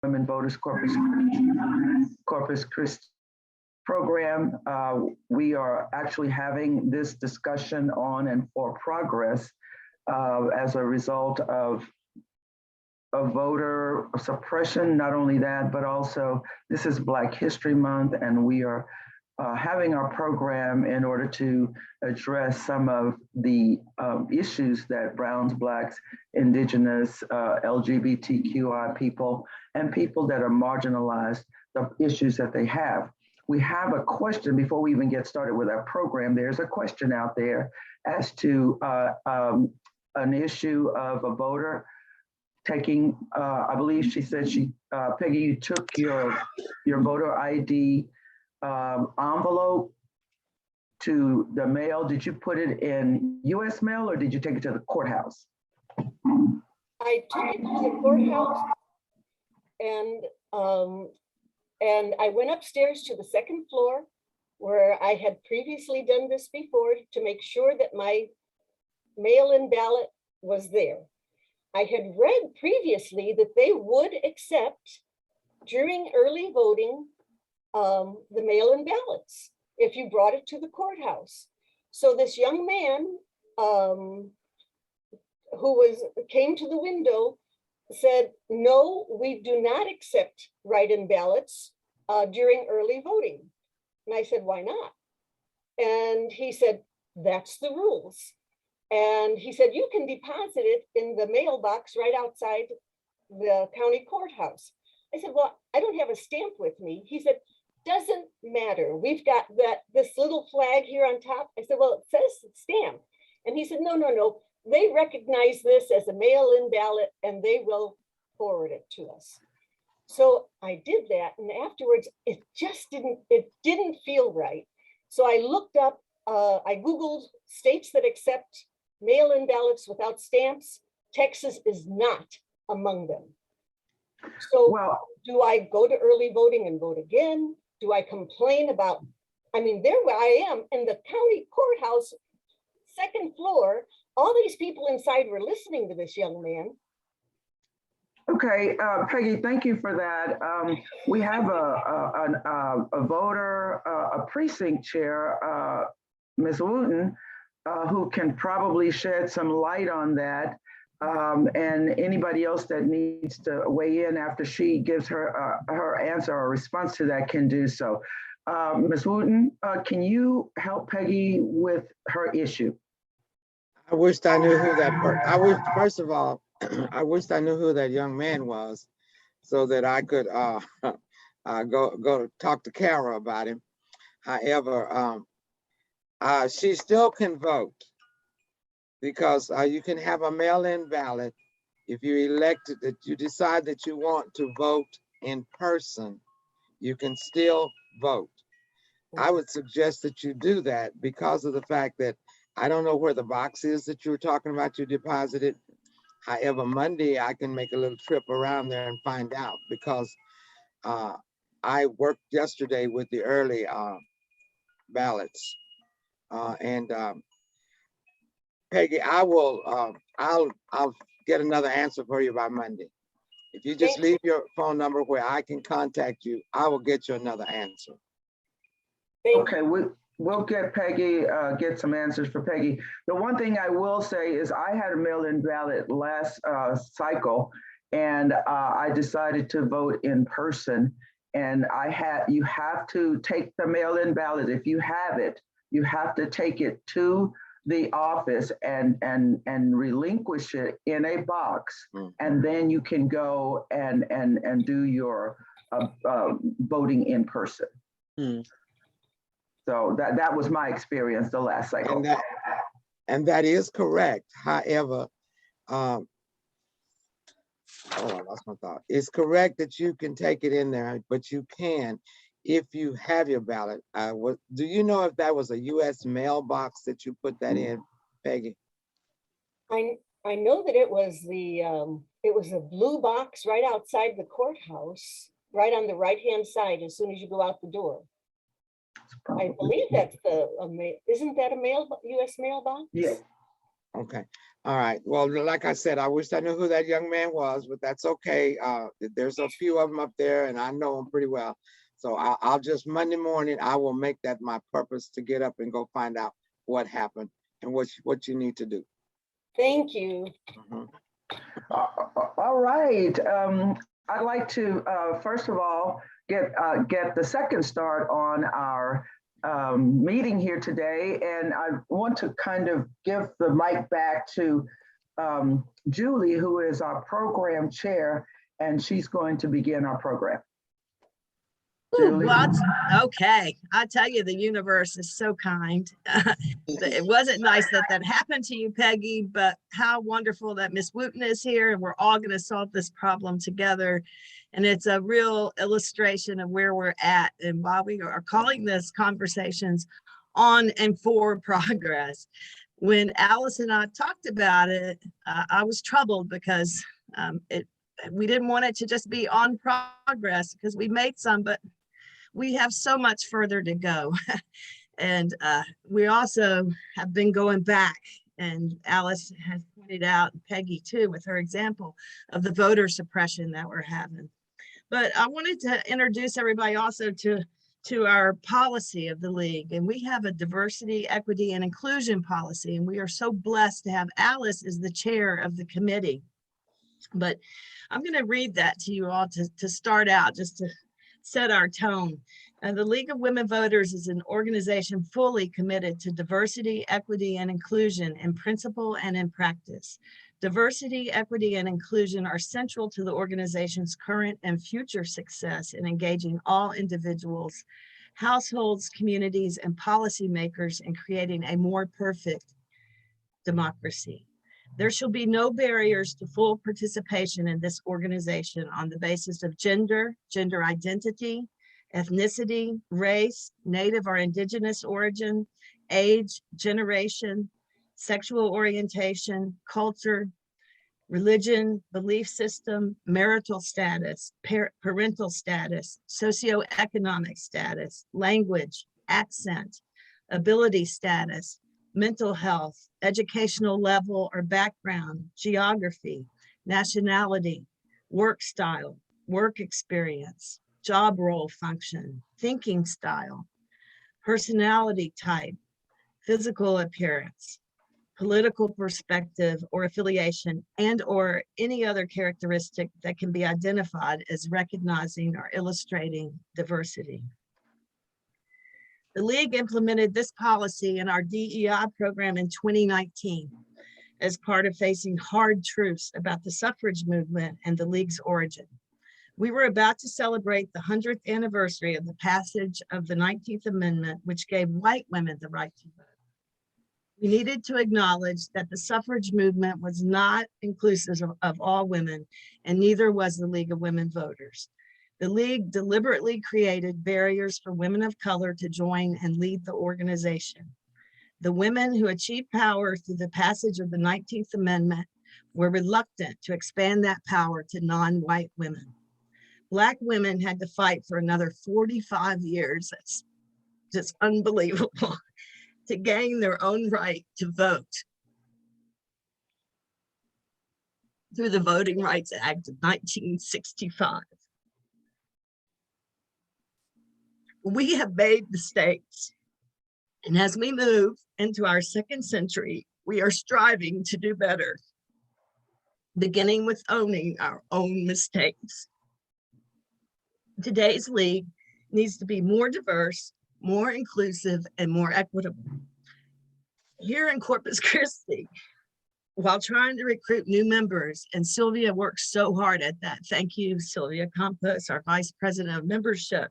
Women Voters Corpus Christi program. We are actually having this discussion on and for progress as a result of voter suppression. Not only that, but also this is Black History Month, and we are having our program in order to address some of the issues that Browns, Blacks, Indigenous, LGBTQ-I people, and people that are marginalized, the issues that they have. We have a question before we even get started with our program. There's a question out there as to an issue of a voter taking, I believe she said Peggy, you took your voter ID envelope to the mail. Did you put it in US mail or did you take it to the courthouse? I took it to the courthouse and I went upstairs to the second floor where I had previously done this before to make sure that my mail-in ballot was there. I had read previously that they would accept during early voting the mail-in ballots if you brought it to the courthouse. So this young man who came to the window said, no, we do not accept write-in ballots during early voting. And I said, why not? And he said, that's the rules. And he said, you can deposit it in the mailbox right outside the county courthouse. I said, well, I don't have a stamp with me. He said, doesn't matter. We've got this little flag here on top. I said, well, it says stamp. And he said, no. They recognize this as a mail-in ballot and they will forward it to us. So I did that. And afterwards, it didn't feel right. So I looked up, I Googled states that accept mail-in ballots without stamps. Texas is not among them. So do I go to early voting and vote again? Do I complain about, I mean, there where I am in the county courthouse, second floor, all these people inside were listening to this young man. Okay, Peggy, thank you for that. We have a voter, a precinct chair, Ms. Wooten, who can probably shed some light on that. And anybody else that needs to weigh in after she gives her answer or response to that can do so. Ms. Wooten, can you help Peggy with her issue? I wished I knew who that first of all, I wished I knew who that young man was so that I could go talk to Kara about him. However, she still can vote because you can have a mail-in ballot if you elected that you decide that you want to vote in person. You can still vote. I would suggest that you do that because of the fact that I don't know where the box is that you were talking about, you deposited. However, Monday, I can make a little trip around there and find out because I worked yesterday with the early ballots. Peggy, I'll get another answer for you by Monday. If you just leave your phone number where I can contact you, I will get you another answer. Okay, we'll get Peggy, get some answers for Peggy. The one thing I will say is I had a mail-in ballot last cycle, and I decided to vote in person. And you have to take the mail-in ballot. If you have it, you have to take it to the office and relinquish it in a box, and then you can go and do your voting in person. So that was my experience the last cycle. And that is correct. However, oh, I lost my thought. It's correct that you can take it in there, but you can if you have your ballot. Do you know if that was a U.S. mailbox that you put that in, Peggy? I know that it was a blue box right outside the courthouse, right on the right-hand side as soon as you go out the door. I believe that's isn't that a U.S. mailbox? Yeah. Okay. All right. Well, like I said, I wish I knew who that young man was, but that's okay. There's a few of them up there and I know them pretty well. So I'll just Monday morning, I will make that my purpose to get up and go find out what happened and what you need to do. Thank you. Mhm. All right. I'd like to, first of all, get the second start on our meeting here today. And I want to kind of give the mic back to Julie, who is our program chair, and she's going to begin our program. Ooh, okay. I tell you, the universe is so kind. It wasn't nice that that happened to you, Peggy, but how wonderful that Miss Wooten is here and we're all going to solve this problem together. And it's a real illustration of where we're at and why we are calling this Conversations on and for Progress. When Alice and I talked about it, I was troubled because we didn't want it to just be on progress because we made some, but we have so much further to go. And we also have been going back, and Alice has pointed out, and Peggy too, with her example of the voter suppression that we're having. But I wanted to introduce everybody also to our policy of the League. And we have a diversity, equity, and inclusion policy. And we are so blessed to have Alice as the chair of the committee. But I'm going to read that to you all to start out, just to set our tone. The League of Women Voters is an organization fully committed to diversity, equity, and inclusion in principle and in practice. Diversity, equity, and inclusion are central to the organization's current and future success in engaging all individuals, households, communities, and policymakers in creating a more perfect democracy. There shall be no barriers to full participation in this organization on the basis of gender, gender identity, ethnicity, race, native or indigenous origin, age, generation, sexual orientation, culture, religion, belief system, marital status, parental status, socioeconomic status, language, accent, ability status, mental health, educational level or background, geography, nationality, work style, work experience, job role function, thinking style, personality type, physical appearance, political perspective or affiliation, and or any other characteristic that can be identified as recognizing or illustrating diversity. The League implemented this policy in our DEI program in 2019 as part of facing hard truths about the suffrage movement and the League's origin. We were about to celebrate the 100th anniversary of the passage of the 19th Amendment, which gave white women the right to vote. We needed to acknowledge that the suffrage movement was not inclusive of all women, and neither was the League of Women Voters. The League deliberately created barriers for women of color to join and lead the organization. The women who achieved power through the passage of the 19th Amendment were reluctant to expand that power to non-white women. Black women had to fight for another 45 years. That's just unbelievable. To gain their own right to vote through the Voting Rights Act of 1965. We have made mistakes, and as we move into our second century, we are striving to do better, beginning with owning our own mistakes. Today's League needs to be more diverse, more inclusive, and more equitable. Here in Corpus Christi, while trying to recruit new members, and Sylvia works so hard at that. Thank you, Sylvia Campos, our Vice President of Membership.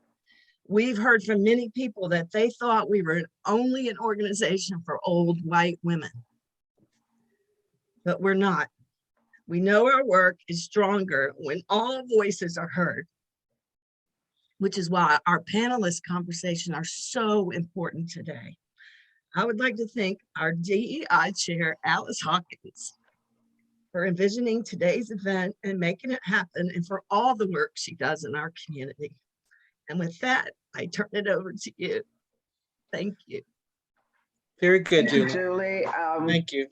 We've heard from many people that they thought we were only an organization for old white women, but we're not. We know our work is stronger when all voices are heard, which is why our panelist conversation are so important today. I would like to thank our DEI chair, Alice Hawkins, for envisioning today's event and making it happen, and for all the work she does in our community. And with that, I turn it over to you. Thank you. Very good, Thank you, Julie. Julie. Thank you.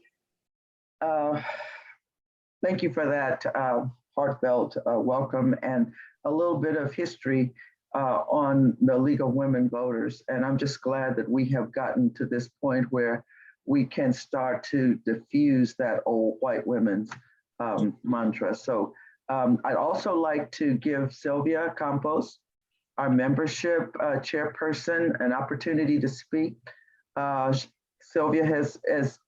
Thank you for that heartfelt welcome and a little bit of history on the League of Women Voters. And I'm just glad that we have gotten to this point where we can start to diffuse that old white women's mantra. So I'd also like to give Sylvia Campos, our membership chairperson, an opportunity to speak. Sylvia has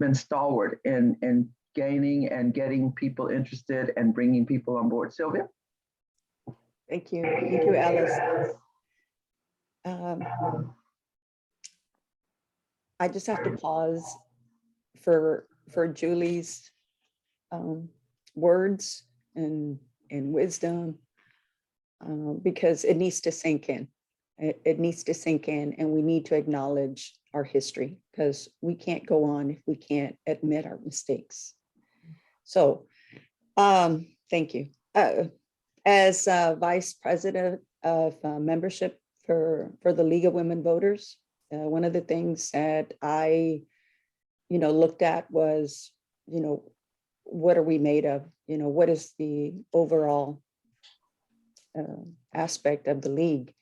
been stalwart in gaining and getting people interested and bringing people on board. Sylvia? Thank you, Alice. I just have to pause for Julie's words and wisdom because it needs to sink in. It needs to sink in, and we need to acknowledge our history because we can't go on if we can't admit our mistakes. So, thank you. As Vice President of membership for the League of Women Voters, one of the things that I, looked at was, what are we made of? What is the overall aspect of the League?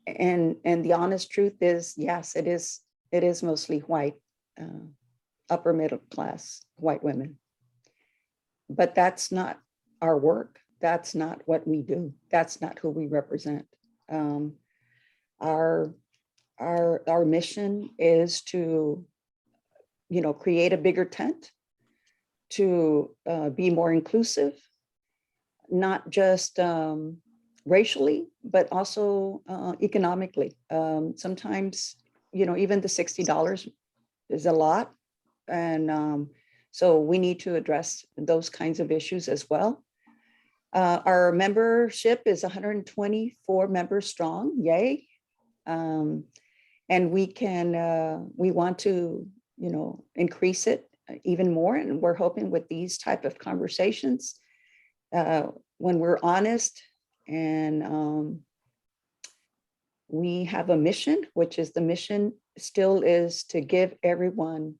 And the honest truth is, yes, it is mostly white, upper middle class white women. But that's not our work. That's not what we do. That's not who we represent. Our mission is to, create a bigger tent, to be more inclusive, not just racially, but also economically. Sometimes, even the $60 is a lot. And so we need to address those kinds of issues as well. Our membership is 124 members strong, yay. And we want to, increase it even more. And we're hoping with these type of conversations, when we're honest and we have a mission, which is the mission still is to give everyone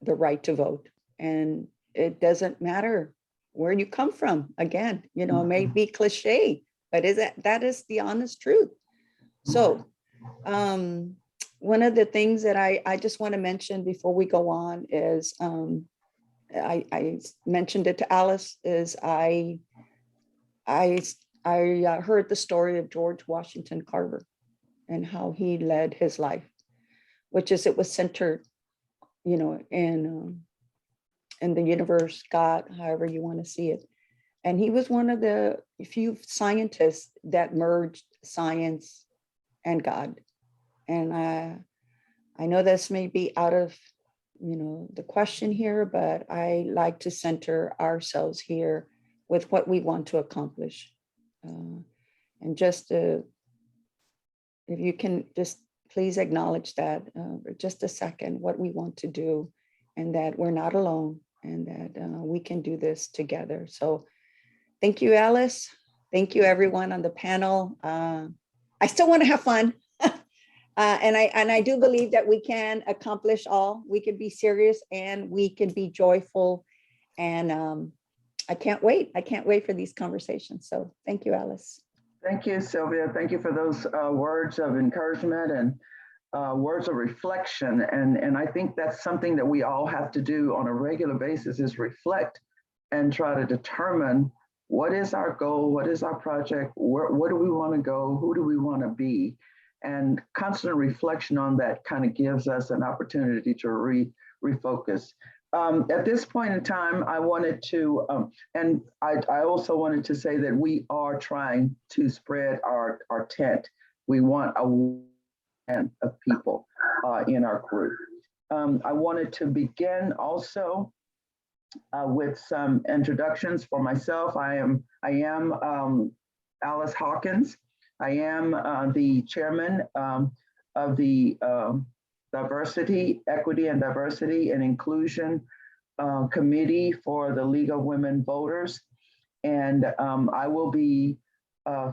the right to vote. And it doesn't matter where you come from. Again, it may be cliche, but that is the honest truth. So one of the things that I just want to mention before we go on is I mentioned it to Alice is I heard the story of George Washington Carver and how he led his life, which is it was centered, in the universe, God, however you want to see it. And he was one of the few scientists that merged science and God. And I know this may be out of, the question here, but I like to center ourselves here with what we want to accomplish. And just if you can just please acknowledge that for just a second, what we want to do and that we're not alone and that we can do this together. So thank you, Alice. Thank you, everyone on the panel. I still want to have fun. And I do believe that we can accomplish all. We can be serious and we can be joyful. And I can't wait. I can't wait for these conversations. So thank you, Alice. Thank you, Sylvia. Thank you for those words of encouragement and words of reflection. And I think that's something that we all have to do on a regular basis is reflect and try to determine what is our goal, what is our project, where do we want to go, who do we want to be? And constant reflection on that kind of gives us an opportunity to refocus. At this point in time, I wanted to, and I also wanted to say that we are trying to spread our tent. We want a tent of people in our group. I wanted to begin also with some introductions for myself. I am Alice Hawkins. I am the chairman of the Diversity, Equity and Diversity and Inclusion Committee for the League of Women Voters. And I will be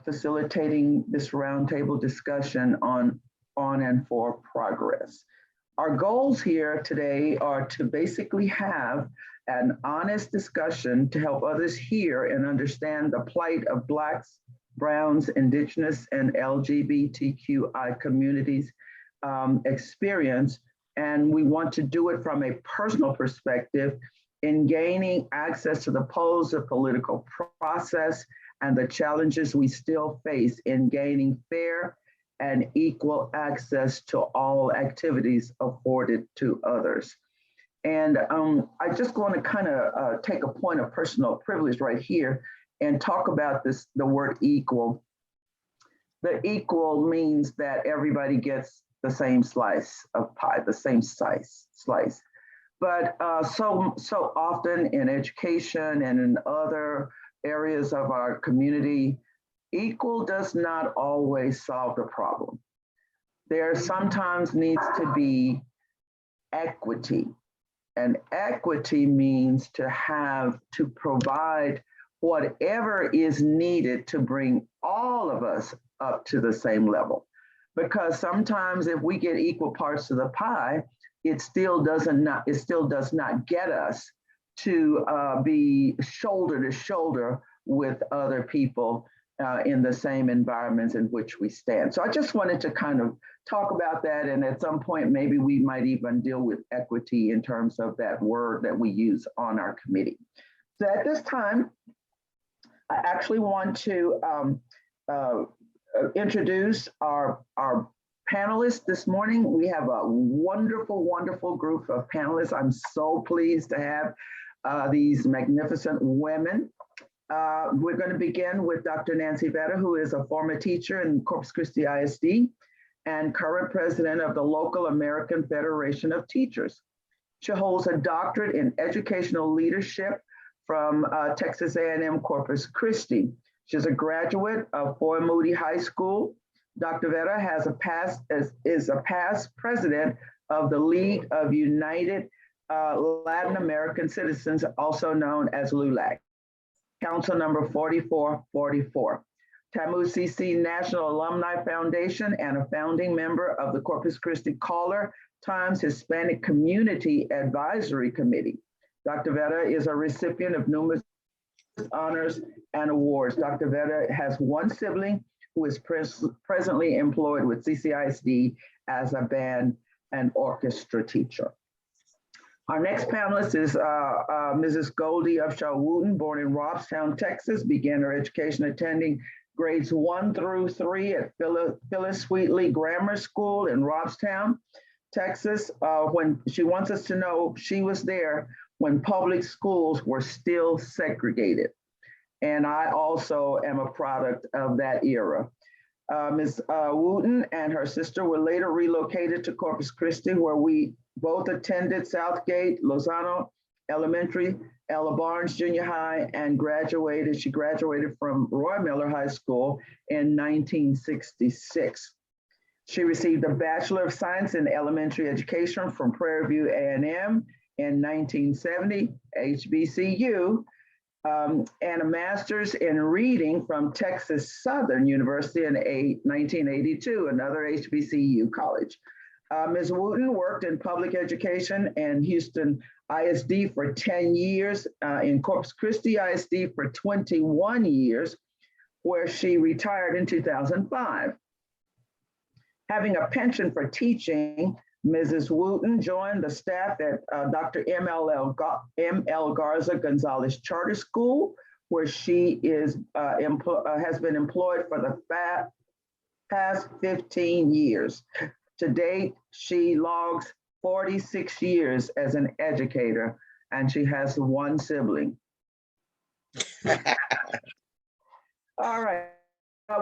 facilitating this roundtable discussion on and for progress. Our goals here today are to basically have an honest discussion to help others hear and understand the plight of Blacks, Browns, Indigenous, and LGBTQI communities experience. And we want to do it from a personal perspective in gaining access to the polls of political process and the challenges we still face in gaining fair and equal access to all activities afforded to others. And I just want to kind of take a point of personal privilege right here and talk about the word equal. The equal means that everybody gets the same slice of pie, the same slice. But so often in education and in other areas of our community, equal does not always solve the problem. There sometimes needs to be equity. And equity means to provide whatever is needed to bring all of us up to the same level. Because sometimes if we get equal parts of the pie, it still does not get us to be shoulder to shoulder with other people in the same environments in which we stand. So I just wanted to kind of talk about that. And at some point, maybe we might even deal with equity in terms of that word that we use on our committee. So at this time, I actually want to introduce our panelists this morning. We have a wonderful, wonderful group of panelists. I'm so pleased to have these magnificent women. We're going to begin with Dr. Nancy Vetter, who is a former teacher in Corpus Christi ISD and current president of the local American Federation of Teachers. She holds a doctorate in educational leadership from Texas A&M Corpus Christi. She's a graduate of Fort Moody High School. Dr. Vetter is a past president of the League of United Latin American Citizens, also known as LULAC. Council number 4444, Tamu CC National Alumni Foundation, and a founding member of the Corpus Christi Caller Times Hispanic Community Advisory Committee. Dr. Vetter is a recipient of numerous honors and awards. Dr. Vetter has one sibling who is presently employed with CCISD as a band and orchestra teacher. Our next panelist is Mrs. Goldie Upshaw Wooten, born in Robstown, Texas, began her education attending grades 1 through 3 at Phyllis Wheatley Grammar School in Robstown, Texas. When she wants us to know, she was there when public schools were still segregated. And I also am a product of that era. Ms. Wooten and her sister were later relocated to Corpus Christi, where we both attended Southgate, Lozano Elementary, Ella Barnes Junior High, and she graduated from Roy Miller High School in 1966. She received a Bachelor of Science in Elementary Education from Prairie View A&M in 1970, HBCU, and a master's in reading from Texas Southern University in 1982, another HBCU college. Ms. Wooten worked in public education in Houston ISD for 10 years, in Corpus Christi ISD for 21 years, where she retired in 2005. Having a penchant for teaching, Mrs. Wooten joined the staff at Dr. M.L. Garza Gonzalez Charter School, where she has been employed for the past 15 years. To date, she logs 46 years as an educator, and she has one sibling. All right.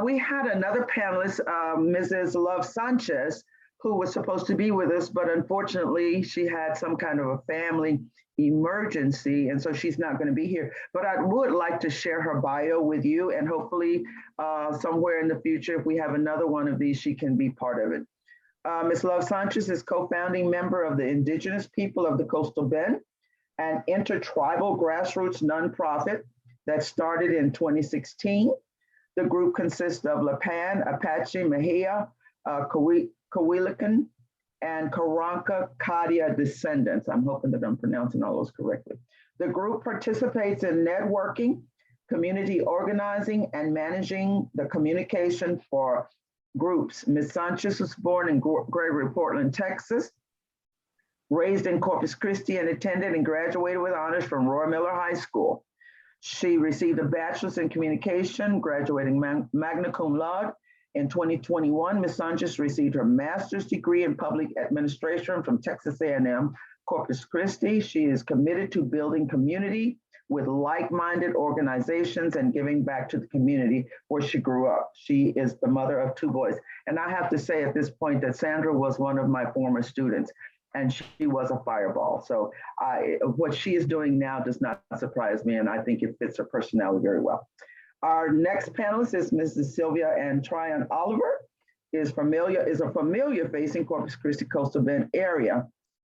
We had another panelist, Mrs. Love Sanchez, who was supposed to be with us, but unfortunately she had some kind of a family emergency, and so she's not going to be here. But I would like to share her bio with you, and hopefully somewhere in the future, if we have another one of these, she can be part of it. Ms. Love Sanchez is co-founding member of the Indigenous People of the Coastal Bend, an intertribal grassroots nonprofit that started in 2016. The group consists of Lipan, Apache, Mejia, Coahuilcan, and Karanka Kadia descendants. I'm hoping that I'm pronouncing all those correctly. The group participates in networking, community organizing, and managing the communication for groups. Ms. Sanchez was born in Gregory, Portland, Texas, raised in Corpus Christi, and attended and graduated with honors from Roy Miller High School. She received a bachelor's in communication, graduating magna cum laude. In 2021, Ms. Sanchez received her master's degree in public administration from Texas A&M Corpus Christi. She is committed to building community with like-minded organizations and giving back to the community where she grew up. She is the mother of 2 boys. And I have to say at this point that Sandra was one of my former students, and she was a fireball. So what she is doing now does not surprise me, and I think it fits her personality very well. Our next panelist is Mrs. Sylvia Ann Tryon Oliver, is a familiar face in Corpus Christi coastal Bend area.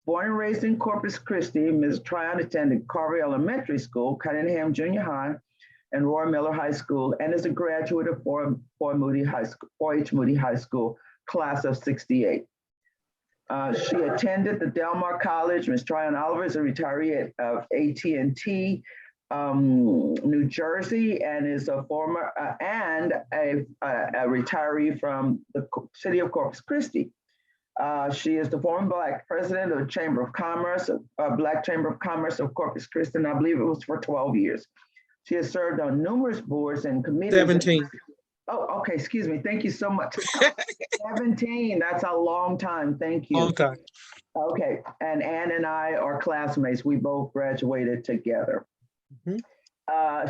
Born and raised in Corpus Christi, Ms. Tryon attended Carver Elementary School, Cunningham Junior High, and Roy Miller High School, and is a graduate of 4H Moody High School, class of '68. She attended the Delmar College. Ms. Tryon Oliver is a retiree of AT&T, New Jersey, and is a former and a retiree from the city of Corpus Christi. She is the former Black president of the Chamber of Commerce, Black Chamber of Commerce of Corpus Christi, and I believe it was for 12 years. She has served on numerous boards and committees. 17. Oh, okay, excuse me. Thank you so much. 17, that's a long time. Thank you. Long time. Okay, and Ann and I are classmates. We both graduated together.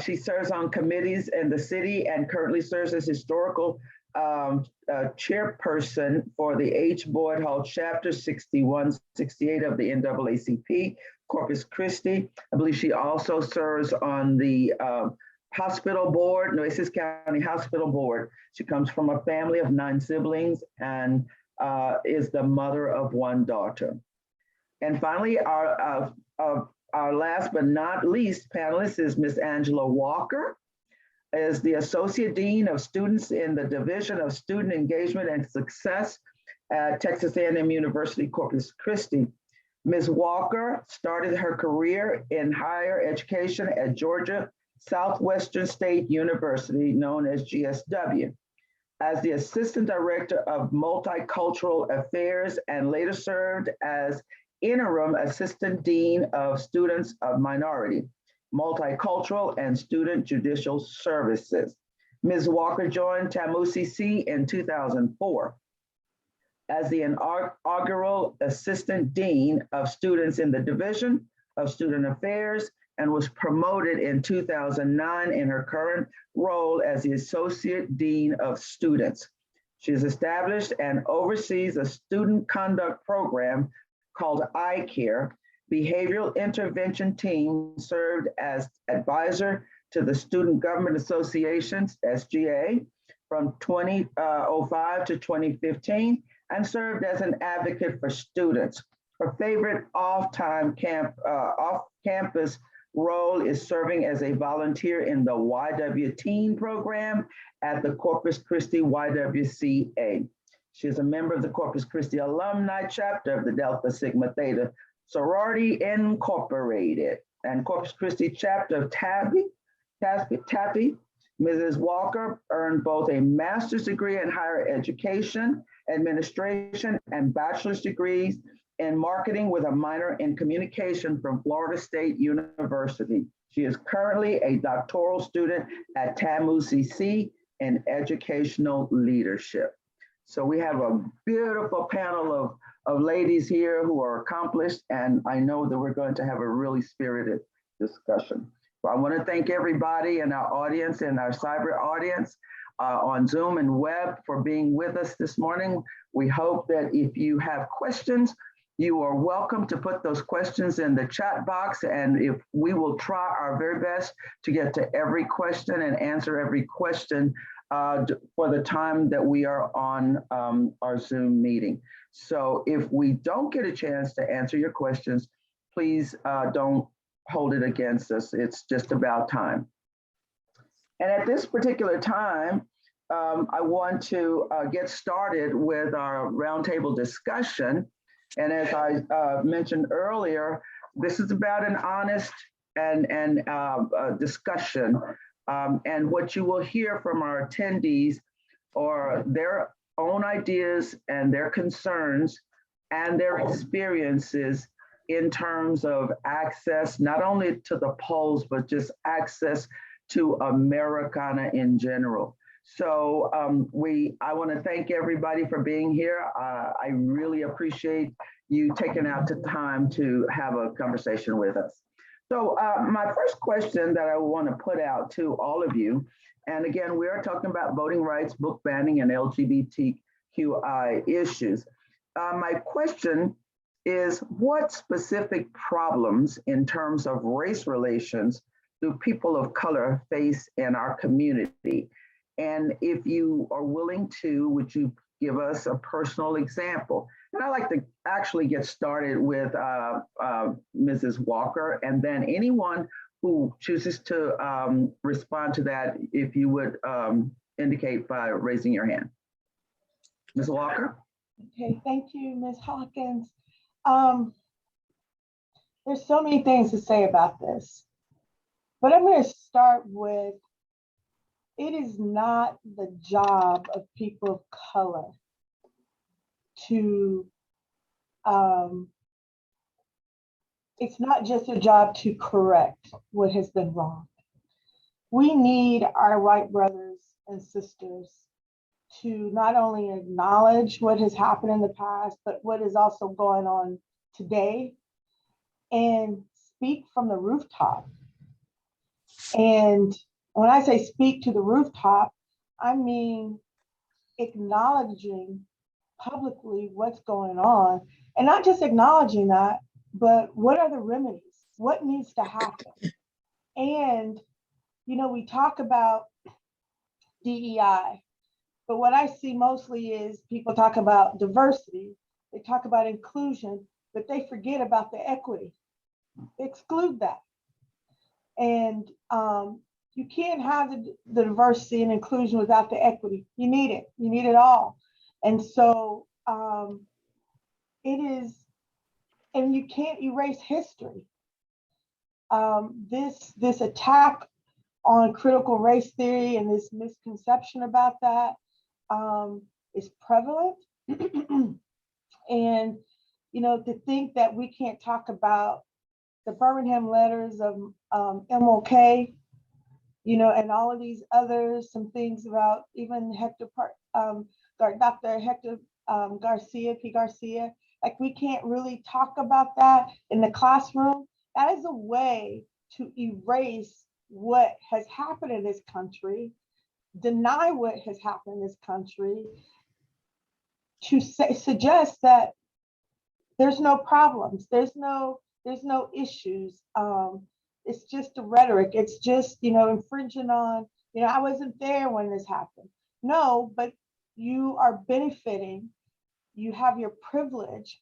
She serves on committees in the city and currently serves as historical chairperson for the H. Boyd Hall Chapter 6168 of the NAACP, Corpus Christi. I believe she also serves on the hospital board, Nueces County Hospital Board. She comes from a family of 9 siblings and is the mother of 1 daughter. And finally, our last but not least panelist is Ms. Angela Walker, is the Associate Dean of Students in the Division of Student Engagement and Success at Texas A&M University, Corpus Christi. Ms. Walker started her career in higher education at Georgia Southwestern State University, known as GSW, as the Assistant Director of Multicultural Affairs, and later served as Interim Assistant Dean of Students of Minority, Multicultural, and Student Judicial Services. Ms. Walker joined LWV-CC in 2004 as the inaugural Assistant Dean of Students in the Division of Student Affairs, and was promoted in 2009 in her current role as the Associate Dean of Students. She has established and oversees a student conduct program called iCare, Behavioral Intervention Team, served as advisor to the Student Government Associations, SGA, from 2005 to 2015, and served as an advocate for students. Her favorite off-campus role is serving as a volunteer in the YW Teen program at the Corpus Christi YWCA. She is a member of the Corpus Christi Alumni Chapter of the Delta Sigma Theta Sorority Incorporated and Corpus Christi Chapter of TAPI. Mrs. Walker earned both a master's degree in higher education, administration, and bachelor's degrees in marketing with a minor in communication from Florida State University. She is currently a doctoral student at LWV-CC in educational leadership. So we have a beautiful panel of ladies here who are accomplished, and I know that we're going to have a really spirited discussion. So I want to thank everybody in our audience and our cyber audience on Zoom and web for being with us this morning. We hope that if you have questions, you are welcome to put those questions in the chat box, and if we will try our very best to get to every question and answer every question for the time that we are on our Zoom meeting. So if we don't get a chance to answer your questions, please don't hold it against us. It's just about time. And at this particular time, I want to get started with our roundtable discussion. And as I mentioned earlier, this is about an honest and discussion. And what you will hear from our attendees are their own ideas and their concerns and their experiences in terms of access, not only to the polls, but just access to Americana in general. So I want to thank everybody for being here. I really appreciate you taking out the time to have a conversation with us. So my first question that I want to put out to all of you, and again, we are talking about voting rights, book banning, and LGBTQ-I issues. My question is, what specific problems in terms of race relations do people of color face in our community? And if you are willing to, would you give us a personal example? And I'd like to actually get started with Mrs. Walker, and then anyone who chooses to respond to that, if you would indicate by raising your hand. Ms. Walker? Okay, thank you, Ms. Hawkins. There's so many things to say about this, but I'm going to start with, it is not the job of people of color to, it's not just a job to correct what has been wrong. We need our white brothers and sisters to not only acknowledge what has happened in the past, but what is also going on today, and speak from the rooftop. And when I say speak to the rooftop, I mean acknowledging publicly what's going on, and not just acknowledging that, but what are the remedies? What needs to happen? And, you know, we talk about DEI, but what I see mostly is people talk about diversity, they talk about inclusion, but they forget about the equity. They exclude that. And you can't have the diversity and inclusion without the equity. You need it. You need it all. And so it is, and you can't erase history. This attack on critical race theory and this misconception about that is prevalent. And, you know, to think that we can't talk about the Birmingham letters of MLK, you know, and all of these others, some things about even Dr. Hector Garcia, P. Garcia, like we can't really talk about that in the classroom. That is a way to erase what has happened in this country, deny what has happened in this country, to suggest that there's no problems, there's no issues. It's just a rhetoric. It's just, you know, infringing on, you know, I wasn't there when this happened. No, but you are benefiting, you have your privilege,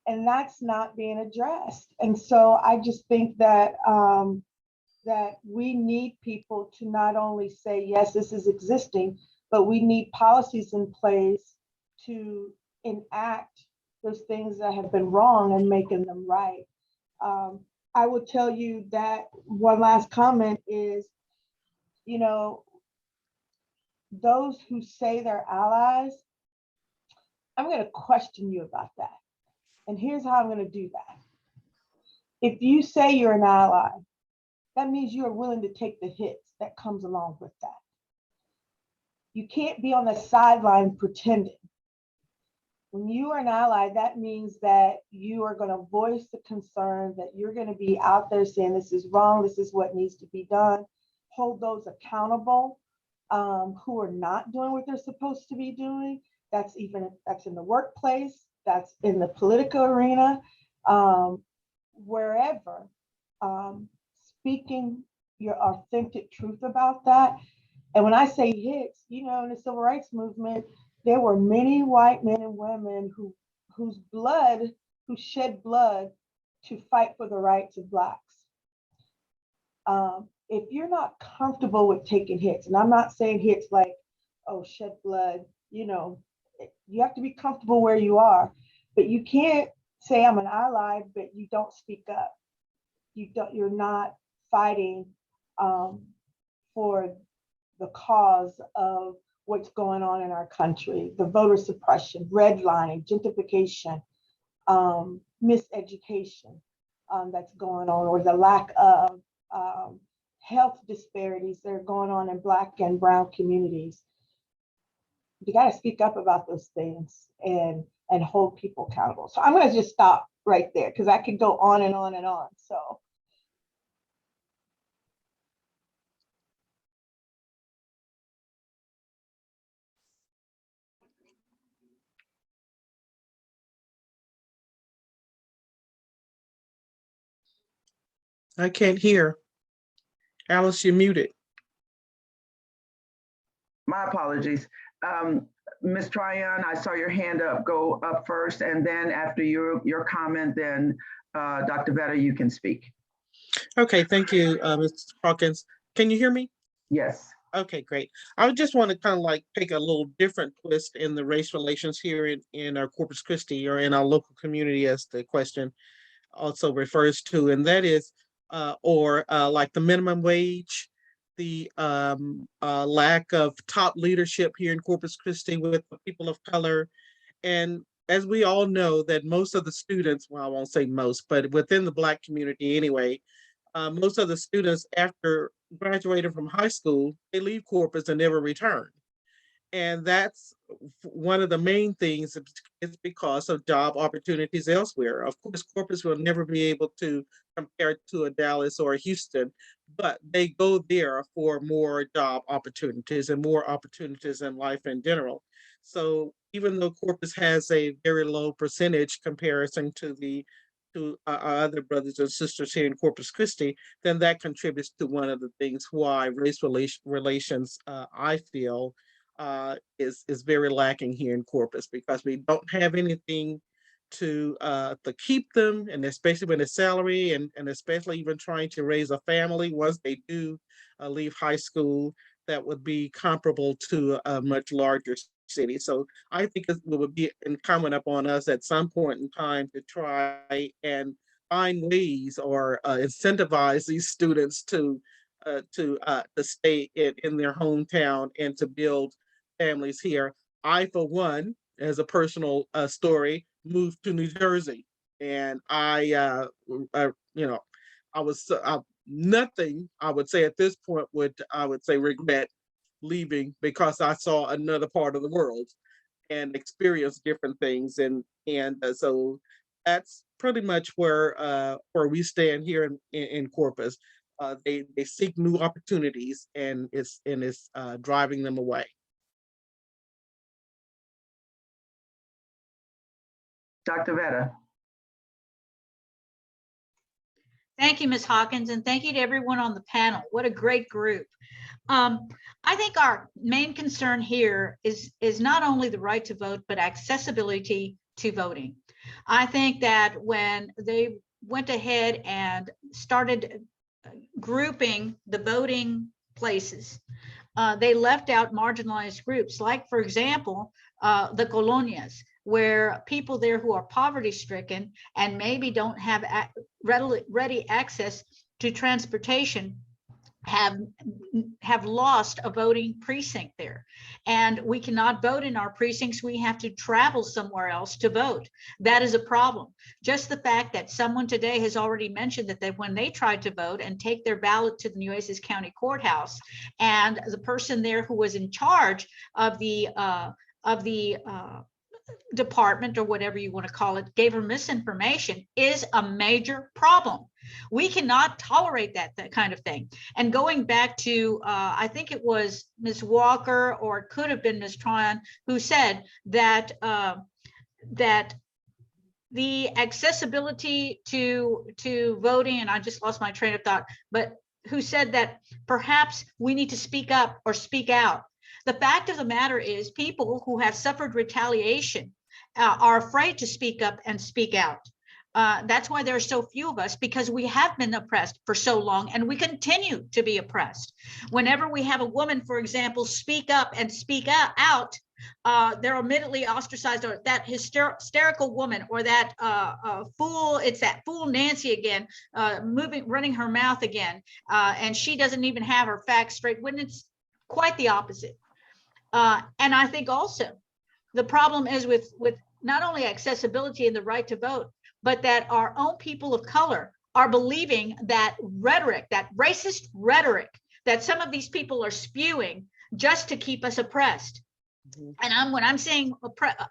and that's not being addressed. And so I just think that that we need people to not only say, yes, this is existing, but we need policies in place to enact those things that have been wrong and making them right. I will tell you that one last comment is, you know, those who say they're allies, I'm going to question you about that. And here's how I'm going to do that. If you say you're an ally, that means you are willing to take the hits that comes along with that. You can't be on the sideline pretending. When you are an ally, that means that you are going to voice the concern, that you're going to be out there saying this is wrong, this is what needs to be done, hold those accountable who are not doing what they're supposed to be doing. That's in the workplace, that's in the political arena, wherever. Speaking your authentic truth about that. And when I say hits, you know, in the civil rights movement, there were many white men and women who shed blood to fight for the rights of Blacks. If you're not comfortable with taking hits, and I'm not saying hits like, oh, shed blood, you know, you have to be comfortable where you are. But you can't say I'm an ally, but you don't speak up. You're not fighting for the cause of what's going on in our country, the voter suppression, redlining, gentrification, miseducation that's going on, or the lack of health disparities that are going on in Black and brown communities. You got to speak up about those things and hold people accountable. So I'm going to just stop right there because I could go on and on and on. So. I can't hear. Alice, you're muted. My apologies. Ms. Tryon, I saw your hand up. Go up first, and then after your comment, then Dr. Vetter, you can speak. Okay, thank you, Ms. Hawkins. Can you hear me? Yes. Okay, great. I just want to kind of like take a little different twist in the race relations here in our Corpus Christi, or in our local community, as the question also refers to, and that is, like the minimum wage, the lack of top leadership here in Corpus Christi with the people of color. And as we all know, that most of the students, well, I won't say most, but within the Black community anyway, most of the students after graduating from high school, they leave Corpus and never return. And that's one of the main things, is because of job opportunities elsewhere. Of course, Corpus will never be able to compare to a Dallas or a Houston, but they go there for more job opportunities and more opportunities in life in general. So even though Corpus has a very low percentage comparison to our other brothers and sisters here in Corpus Christi, then that contributes to one of the things why race relations, I feel, is very lacking here in Corpus, because we don't have anything to keep them, and especially with a salary, and especially even trying to raise a family once they do leave high school, that would be comparable to a much larger city. So I think it would be incumbent upon us at some point in time to try and find ways, or incentivize these students to stay in their hometown and to build families here. I, for one, as a personal story, moved to New Jersey, and I was nothing. I would say at this point I would say regret leaving, because I saw another part of the world and experienced different things, and so that's pretty much where we stand here in Corpus. They seek new opportunities, and it's driving them away. Dr. Vetter. Thank you, Ms. Hawkins, and thank you to everyone on the panel. What a great group. I think our main concern here is not only the right to vote, but accessibility to voting. I think that when they went ahead and started grouping the voting places, they left out marginalized groups, like, for example, the colonias, where people there who are poverty stricken and maybe don't have ready access to transportation have lost a voting precinct there. And we cannot vote in our precincts. We have to travel somewhere else to vote. That is a problem. Just the fact that someone today has already mentioned that when they tried to vote and take their ballot to the Nueces County Courthouse, and the person there who was in charge of the department, or whatever you want to call it, gave her misinformation, is a major problem. We cannot tolerate that kind of thing. And going back to, I think it was Ms. Walker, or it could have been Ms. Tryon, who said that that the accessibility to voting, and I just lost my train of thought, but who said that perhaps we need to speak up or speak out. The fact of the matter is, people who have suffered retaliation are afraid to speak up and speak out. That's why there are so few of us, because we have been oppressed for so long, and we continue to be oppressed. Whenever we have a woman, for example, speak up and speak out, they're immediately ostracized, or that hysterical woman, or that fool, it's that fool Nancy again, running her mouth again, and she doesn't even have her facts straight, when it's quite the opposite. And I think also the problem is with not only accessibility and the right to vote, but that our own people of color are believing that rhetoric, that racist rhetoric that some of these people are spewing just to keep us oppressed. And when I'm saying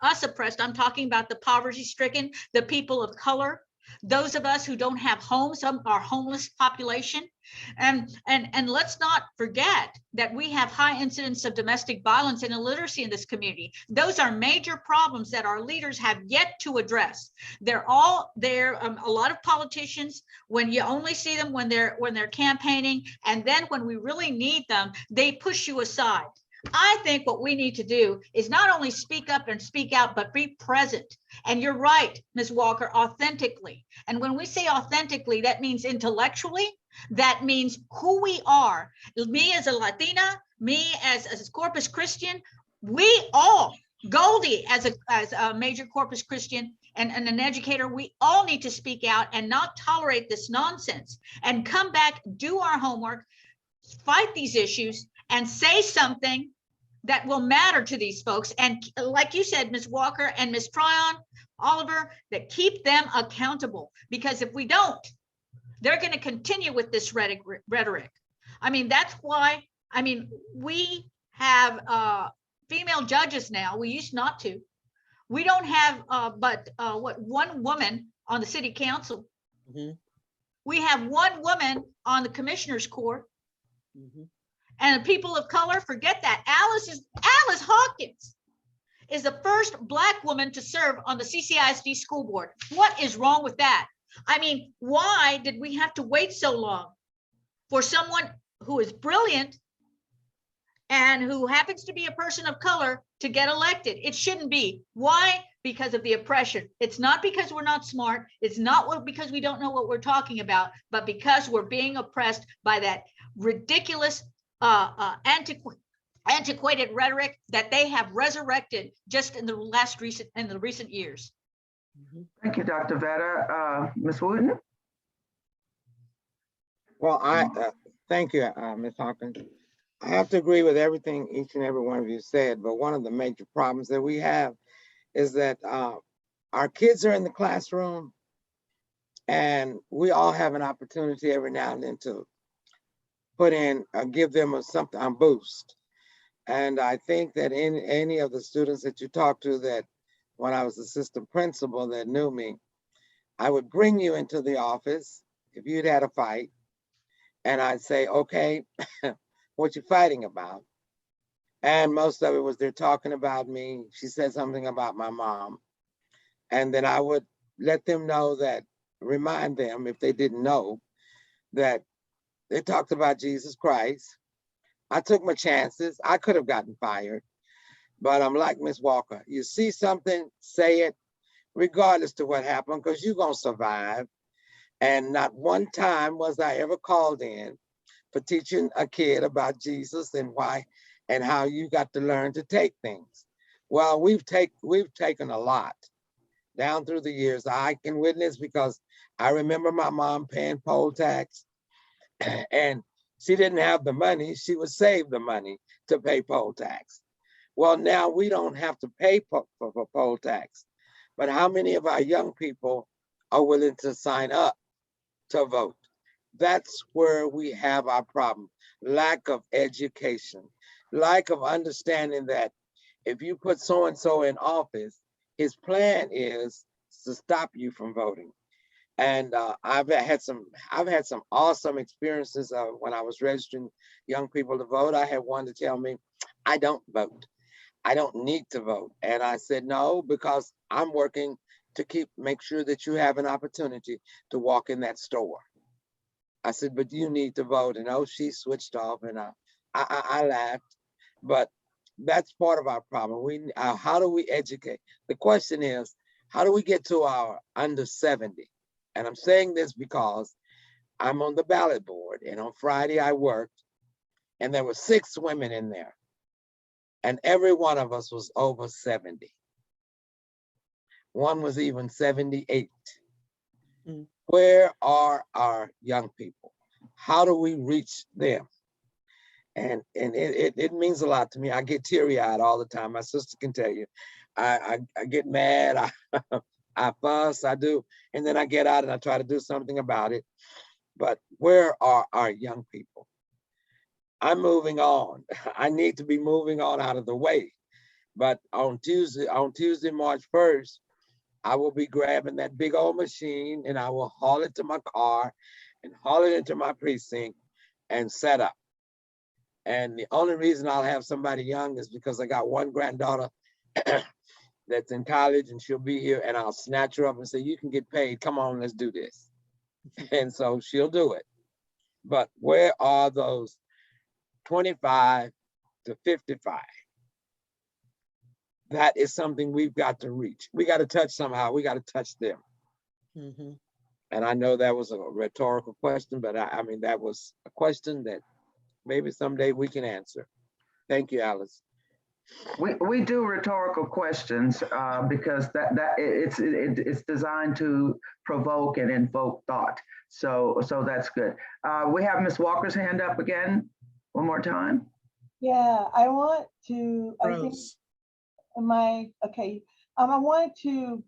us oppressed, I'm talking about the poverty-stricken, the people of color, those of us who don't have homes, our homeless population. And let's not forget that we have high incidence of domestic violence and illiteracy in this community. Those are major problems that our leaders have yet to address. They're all there. A lot of politicians, when you only see them when they're campaigning, and then when we really need them, they push you aside. I think what we need to do is not only speak up and speak out, but be present. And you're right, Ms. Walker, authentically. And when we say authentically, that means intellectually, that means who we are. Me as a Latina, me as a Corpus Christian, we all, Goldie as a major Corpus Christian and an educator, we all need to speak out and not tolerate this nonsense, and come back, do our homework, fight these issues, and say something that will matter to these folks. And like you said, Ms. Walker and Ms. Tryon, Oliver, that keep them accountable. Because if we don't, they're going to continue with this rhetoric. I mean, that's why, I mean, we have female judges now. We used not to. We don't have one woman on the city council. We have one woman on the commissioner's court. And the people of color, forget that. Alice Hawkins is the first Black woman to serve on the CCISD school board. What is wrong with that? I mean, why did we have to wait so long for someone who is brilliant and who happens to be a person of color to get elected? It shouldn't be. Why? Because of the oppression. It's not because we're not smart. It's not because we don't know what we're talking about, but because we're being oppressed by that ridiculous antiquated rhetoric that they have resurrected just in the recent years. Thank you, Dr. Vedder. Ms. Wooten? Well, thank you, Ms. Hawkins. I have to agree with everything each and every one of you said, but one of the major problems that we have is that our kids are in the classroom, and we all have an opportunity every now and then to put in, give them a boost. And I think that in any of the students that you talk to, that when I was assistant principal that knew me, I would bring you into the office if you'd had a fight, and I'd say, okay, what you fighting about? And most of it was they're talking about me. She said something about my mom. And then I would let them know that, remind them if they didn't know, that they talked about Jesus Christ. I took my chances. I could have gotten fired, but I'm like Ms. Walker. You see something, say it, regardless to what happened, because you're gonna survive. And not one time was I ever called in for teaching a kid about Jesus and why and how you got to learn to take things. Well, we've taken a lot down through the years. I can witness because I remember my mom paying poll tax, and she didn't have the money. She would save the money to pay poll tax. Well, now we don't have to pay for poll tax, but how many of our young people are willing to sign up to vote? That's where we have our problem. Lack of education, lack of understanding that if you put so-and-so in office, his plan is to stop you from voting. And I've had some awesome experiences when I was registering young people to vote. I had one to tell me, I don't vote. I don't need to vote. And I said, no, because I'm working to make sure that you have an opportunity to walk in that store. I said, but you need to vote. And oh, she switched off, and I laughed. But that's part of our problem. How do we educate? The question is, how do we get to our under 70? And I'm saying this because I'm on the ballot board, and on Friday I worked, and there were 6 women in there. and every one of us was over 70. One was even 78. Mm. Where are our young people? How do we reach them? And it means a lot to me. I get teary-eyed all the time. My sister can tell you. I get mad, I fuss, I do, and then I get out and I try to do something about it. But where are our young people? I'm moving on. I need to be moving on out of the way. But on Tuesday, March 1st, I will be grabbing that big old machine and I will haul it to my car and haul it into my precinct and set up. And the only reason I'll have somebody young is because I got one granddaughter that's in college and she'll be here, and I'll snatch her up and say, you can get paid. Come on, let's do this. And so she'll do it. But where are those 25 to 55? That is something we've got to reach. We got to touch somehow. We got to touch them. Mm-hmm. And I know that was a rhetorical question, but I mean, that was a question that maybe someday we can answer. Thank you, Alice. We do rhetorical questions because it's designed to provoke and invoke thought. So that's good. We have Ms. Walker's hand up again, one more time. Yeah, I want to, I think, Rose. okay. I wanted to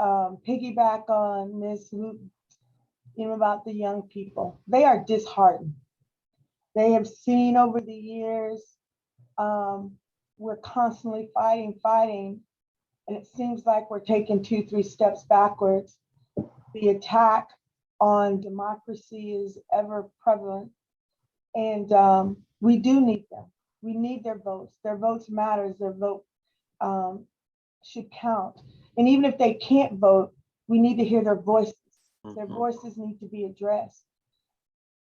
piggyback on Ms. Wooten, about the young people. They are disheartened. They have seen over the years, we're constantly fighting, and it seems like we're taking 2-3 steps backwards. The attack on democracy is ever prevalent, and we do need them. We need their votes. Their votes matters. Their vote should count. And even if they can't vote, we need to hear their voices. Their voices need to be addressed.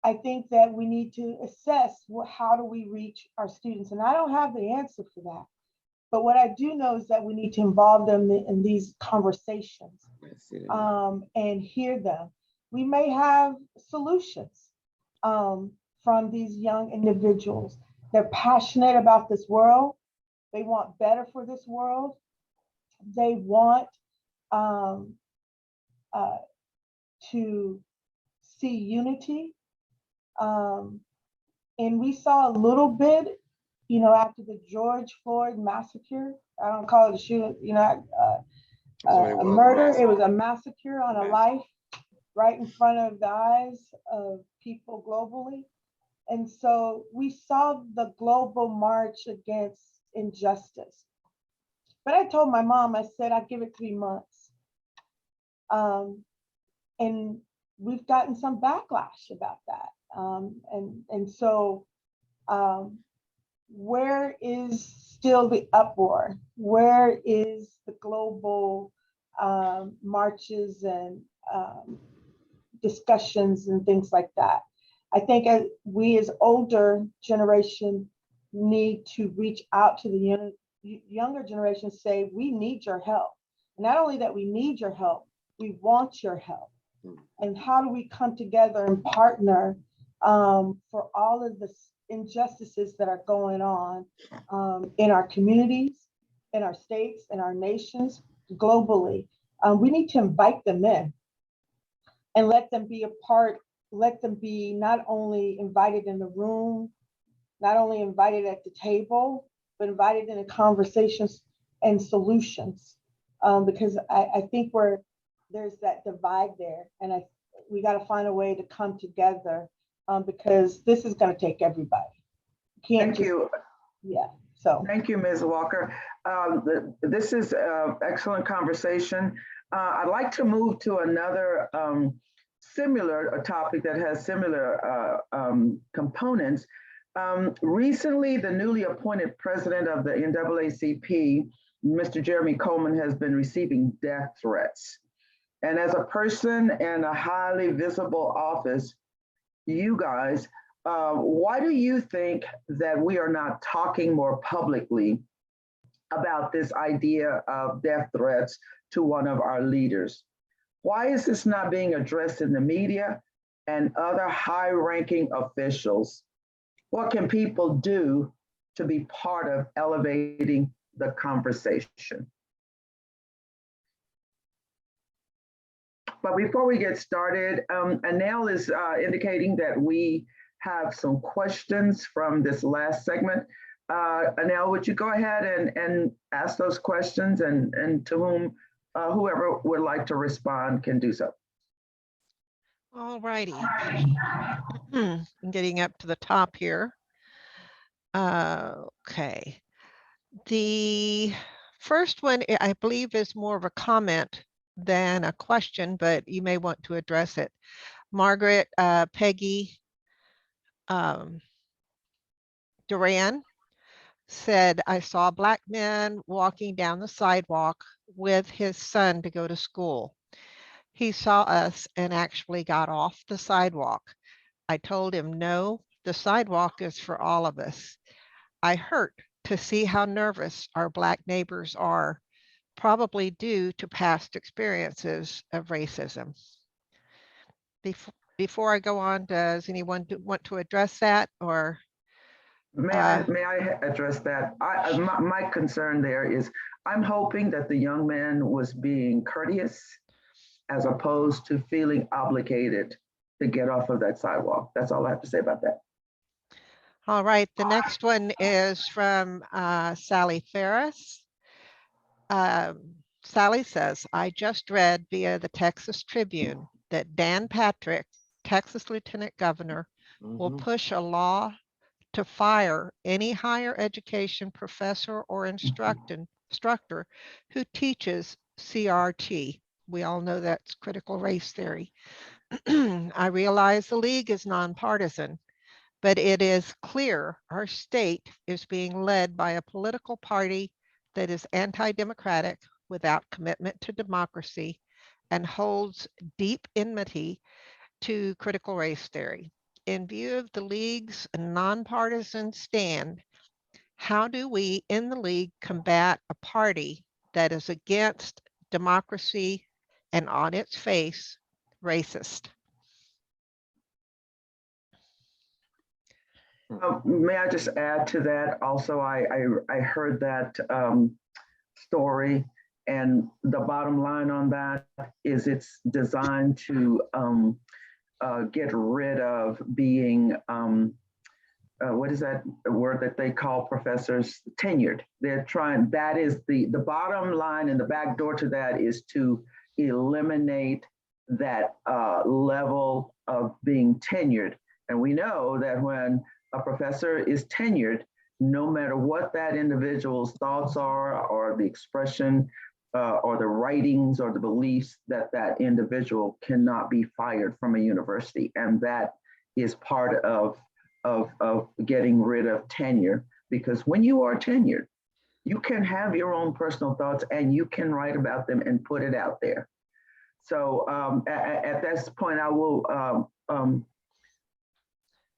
I think that we need to assess how do we reach our students? And I don't have the answer for that. But what I do know is that we need to involve them in these conversations and hear them. We may have solutions from these young individuals. They're passionate about this world. They want better for this world. They want to see unity. And we saw a little bit, after the George Floyd massacre. I don't call it a shooting, a murder. It was a massacre on a life right in front of the eyes of people globally. And so we saw the global march against injustice. But I told my mom, I said, I'd give it 3 months. And we've gotten some backlash about that. And so where is still the uproar? Where is the global marches and discussions and things like that? I think we as older generation need to reach out to the younger generation, say, we need your help. And not only that we need your help, we want your help. And how do we come together and partner for all of the injustices that are going on in our communities, in our states, in our nations, globally? We need to invite them in and let them be a part, let them be not only invited in the room, not only invited at the table, but invited in the conversations and solutions. Because I think there's that divide there, and we got to find a way to come together because this is going to take everybody. Thank you. Yeah. So thank you, Ms. Walker. This is an excellent conversation. I'd like to move to another similar topic that has similar components. Recently, the newly appointed president of the NAACP, Mr. Jeremy Coleman, has been receiving death threats. And as a person in a highly visible office, you guys, why do you think that we are not talking more publicly about this idea of death threats to one of our leaders? Why is this not being addressed in the media and other high-ranking officials? What can people do to be part of elevating the conversation. But before we get started, Anel is indicating that we have some questions from this last segment. Anel, would you go ahead and ask those questions, and to whom whoever would like to respond can do so. All righty. I'm getting up to the top here. Okay. The first one, I believe, is more of a comment than a question, but you may want to address it. Margaret Peggy Duran said, I saw a Black man walking down the sidewalk with his son to go to school. He saw us and actually got off the sidewalk. I told him, no, the sidewalk is for all of us. I hurt to see how nervous our Black neighbors are, probably due to past experiences of racism. Before I go on, does anyone want to address that, or? May I address that? My concern there is, I'm hoping that the young man was being courteous as opposed to feeling obligated to get off of that sidewalk. That's all I have to say about that. All right, the next one is from Sally Ferris. Sally says, I just read via the Texas Tribune that Dan Patrick, Texas Lieutenant Governor, will push a law to fire any higher education professor or instructor who teaches CRT. We all know that's critical race theory. I realize the league is nonpartisan, but it is clear our state is being led by a political party that is anti-democratic, without commitment to democracy, and holds deep enmity to critical race theory. In view of the league's nonpartisan stand, how do we in the league combat a party that is against democracy and on its face racist? May I just add to that? Also, I heard that story, and the bottom line on that is it's designed to get rid of being, what is that word that they call professors? Tenured. They're trying, that is the bottom line, and the back door to that is to eliminate that level of being tenured. And we know that when a professor is tenured, no matter what that individual's thoughts are, or the expression, or the writings or the beliefs, that that individual cannot be fired from a university. And that is part of getting rid of tenure, because when you are tenured, you can have your own personal thoughts and you can write about them and put it out there. So at this point, I will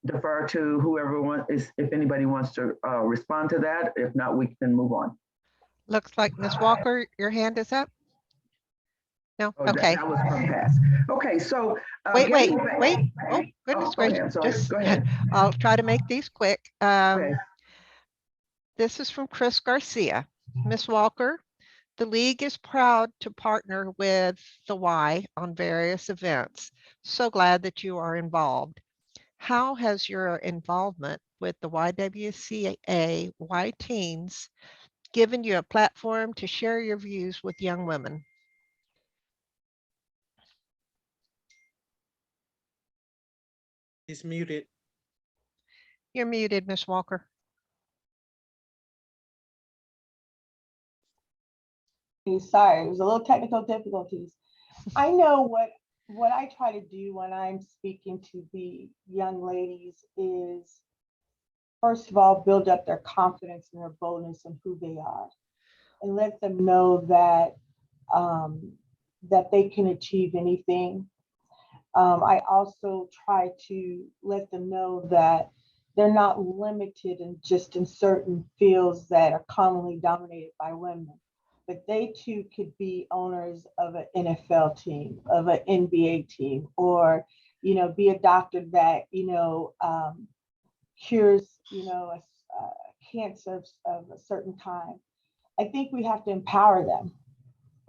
defer to whoever wants, if anybody wants to respond to that. If not, we can move on. Looks like Ms. Walker, your hand is up. No, Oh, okay. That was from past. Okay, so Wait. Oh, goodness gracious. Just go ahead. I'll try to make these quick. Okay. This is from Chris Garcia. Ms. Walker, the league is proud to partner with the Y on various events. So glad that you are involved. How has your involvement with the YWCA Y Teens given you a platform to share your views with young women? He's muted. You're muted, Ms. Walker. Sorry, it was a little technical difficulties. I know what I try to do when I'm speaking to the young ladies is, first of all, build up their confidence and their boldness in who they are, and let them know that that they can achieve anything. I also try to let them know that they're not limited in certain fields that are commonly dominated by women, but they too could be owners of an NFL team, of an NBA team, or, be a doctor that, cures, cancer of a certain kind. I think we have to empower them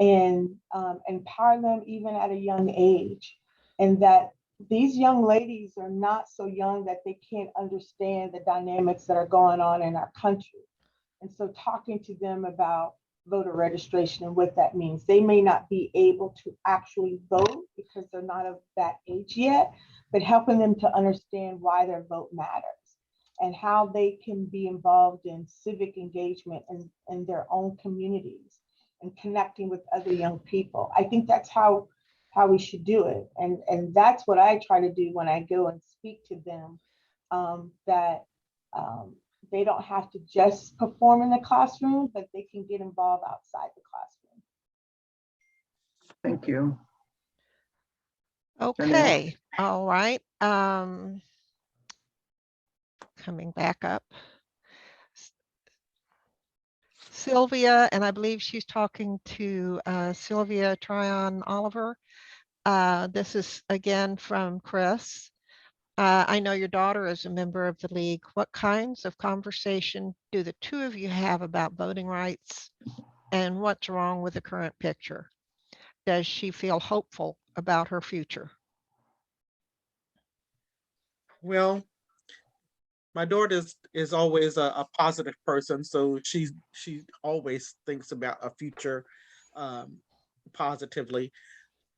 and empower them even at a young age. And that these young ladies are not so young that they can't understand the dynamics that are going on in our country. And so talking to them about voter registration and what that means. They may not be able to actually vote because they're not of that age yet, but helping them to understand why their vote matters and how they can be involved in civic engagement in their own communities and connecting with other young people. I think that's how we should do it. And that's what I try to do when I go and speak to them, that they don't have to just perform in the classroom, but they can get involved outside the classroom. Thank you. Okay, all right. Coming back up. Sylvia, and I believe she's talking to Sylvia Tryon Oliver. This is again from Chris. I know your daughter is a member of the league. What kinds of conversation do the two of you have about voting rights, and what's wrong with the current picture? Does she feel hopeful about her future? Well, my daughter is always a positive person, so she always thinks about a future positively.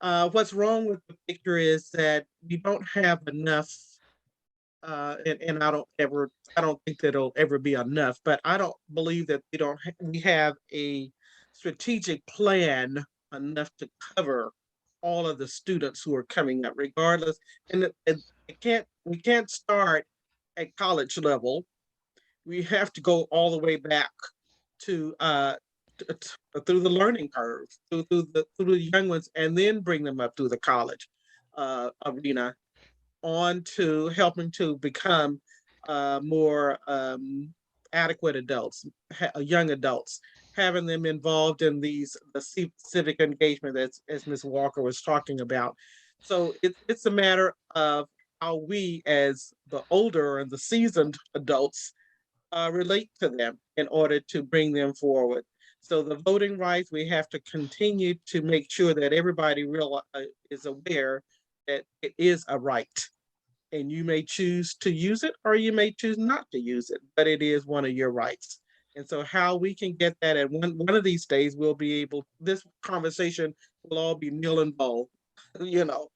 What's wrong with the picture is that we don't have enough, and I don't think that it'll ever be enough, but I don't believe that we have a strategic plan enough to cover all of the students who are coming up, regardless. And we can't start at college level. We have to go all the way back to through the learning curve, through the young ones, and then bring them up through the college arena, on to helping to become more adequate adults, young adults, having them involved in the civic engagement as Ms. Walker was talking about. So it's a matter of how we, as the older and the seasoned adults, relate to them in order to bring them forward. So the voting rights, we have to continue to make sure that everybody is aware that it is a right. And you may choose to use it or you may choose not to use it, but it is one of your rights. And so how we can get that at one of these days, this conversation will all be nil and bold. You know,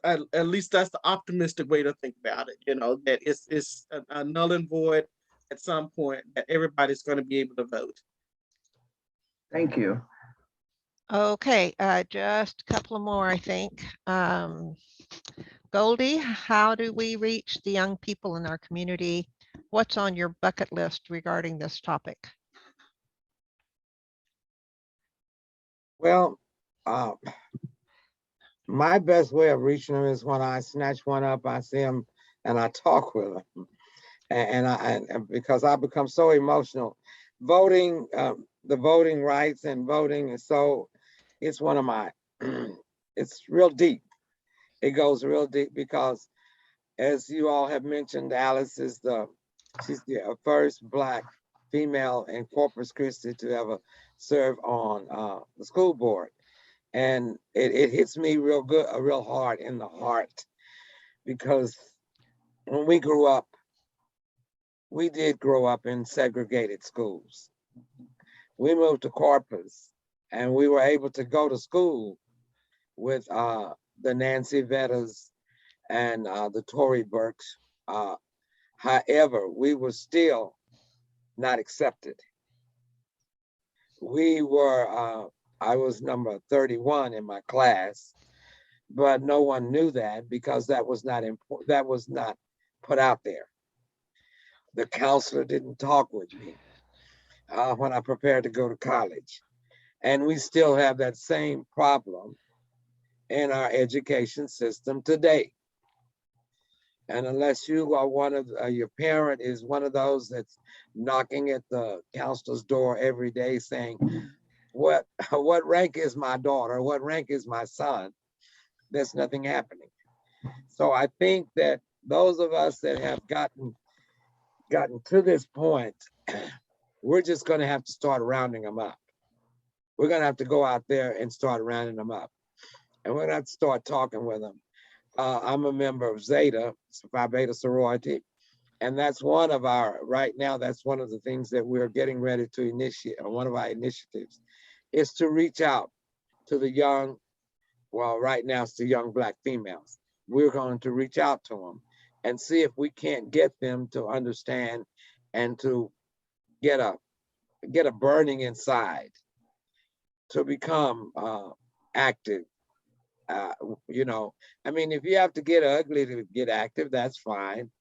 at least that's the optimistic way to think about it, that it's a null and void at some point, that everybody's going to be able to vote. Thank you. Okay, just a couple of more, I think. Goldie, how do we reach the young people in our community? What's on your bucket list regarding this topic? Well, my best way of reaching them is when I snatch one up, I see them and I talk with them. And because I become so emotional, voting, the voting rights and voting is it's one of my, it's real deep. It goes real deep because, as you all have mentioned, Alice is she's the first Black female in Corpus Christi to ever serve on the school board. And it hits me real good, real hard in the heart, because when we grew up, we did grow up in segregated schools. We moved to Corpus and we were able to go to school with the Nancy Vettas and the Tory Burks. However, we were still not accepted. We were, I was number 31 in my class, but no one knew that because that was not important. That was not put out there. The counselor didn't talk with me when I prepared to go to college. And we still have that same problem in our education system today. And unless you are one of your parent is one of those that's knocking at the counselor's door every day saying, what rank is my daughter? What rank is my son? There's nothing happening. So I think that those of us that have gotten gotten to this point, we're just going to have to start rounding them up. We're going to have to go out there and start rounding them up. And we're going to have to start talking with them. I'm a member of Zeta, Phi Beta sorority. And that's one of our, right now, that's one of the things that we're getting ready to initiate, or one of our initiatives, is to reach out to the young, well, right now it's the young Black females. We're going to reach out to them and see if we can't get them to understand and to get a burning inside to become active. You know, I mean, if you have to get ugly to get active, that's fine.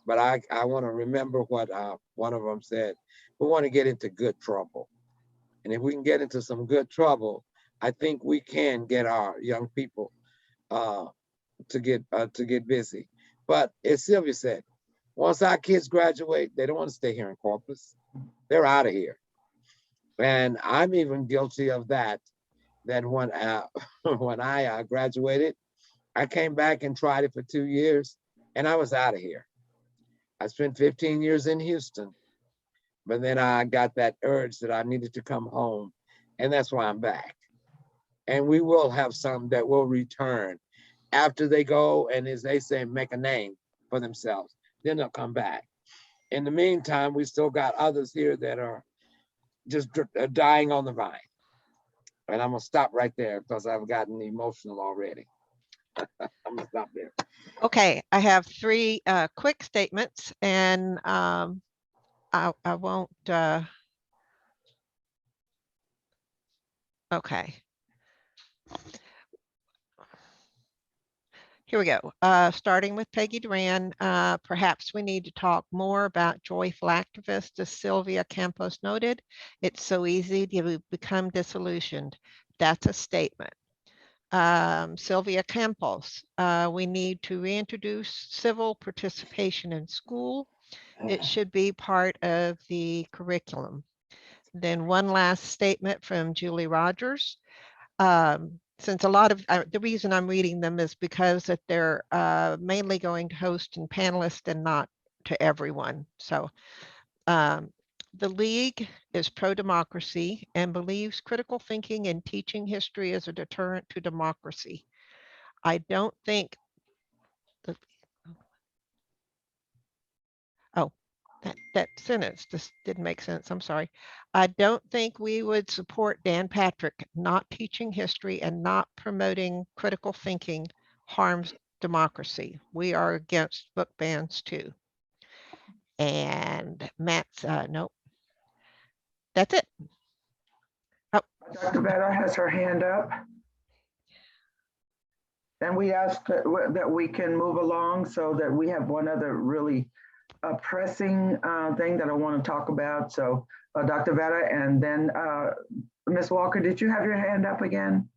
But I want to remember what one of them said. We want to get into good trouble. And if we can get into some good trouble, I think we can get our young people to get busy. But as Sylvia said, once our kids graduate, they don't want to stay here in Corpus. They're out of here. And I'm even guilty of that. That when I graduated, I came back and tried it for 2 years, and I was out of here. I spent 15 years in Houston, but then I got that urge that I needed to come home, and that's why I'm back. And we will have some that will return after they go and, as they say, make a name for themselves. Then they'll come back. In the meantime, we still got others here that are just dying on the vine. And I'm gonna stop right there because I've gotten emotional already. I'm gonna stop there. Okay, I have three quick statements, and I won't. Okay. Here we go. Starting with Peggy Duran, perhaps we need to talk more about joyful activists, as Sylvia Campos noted. It's so easy to become disillusioned. That's a statement. Sylvia Campos, we need to reintroduce civil participation in school. It should be part of the curriculum. Then one last statement from Julie Rogers. Since a lot of the reason I'm reading them is because that they're mainly going to host and panelists and not to everyone. So the League is pro-democracy and believes critical thinking and teaching history is a deterrent to democracy. I don't think that sentence just didn't make sense. I'm sorry. I don't think we would support Dan Patrick. Not teaching history and not promoting critical thinking harms democracy. We are against book bans too. And Matt's, nope. That's it. Oh. Dr. Betta has her hand up. And we ask that we can move along so that we have one other really pressing thing that I want to talk about. So Dr. Vetta, and then Ms. Walker, did you have your hand up again?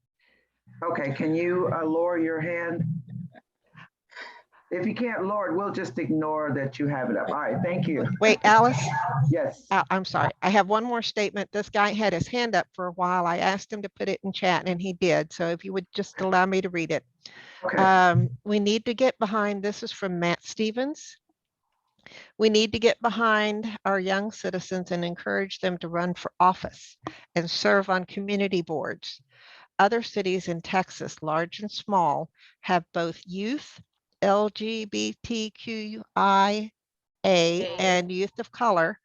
Okay, can you lower your hand? If you can't lower it, we'll just ignore that you have it up. All right, thank you. Wait, Alice? Yes. I'm sorry. I have one more statement. This guy had his hand up for a while. I asked him to put it in chat and he did. So if you would just allow me to read it. Okay. We need to get behind, this is from Matt Stevens. We need to get behind our young citizens and encourage them to run for office and serve on community boards. Other cities in Texas, large and small, have both youth, LGBTQ-I, and youth of color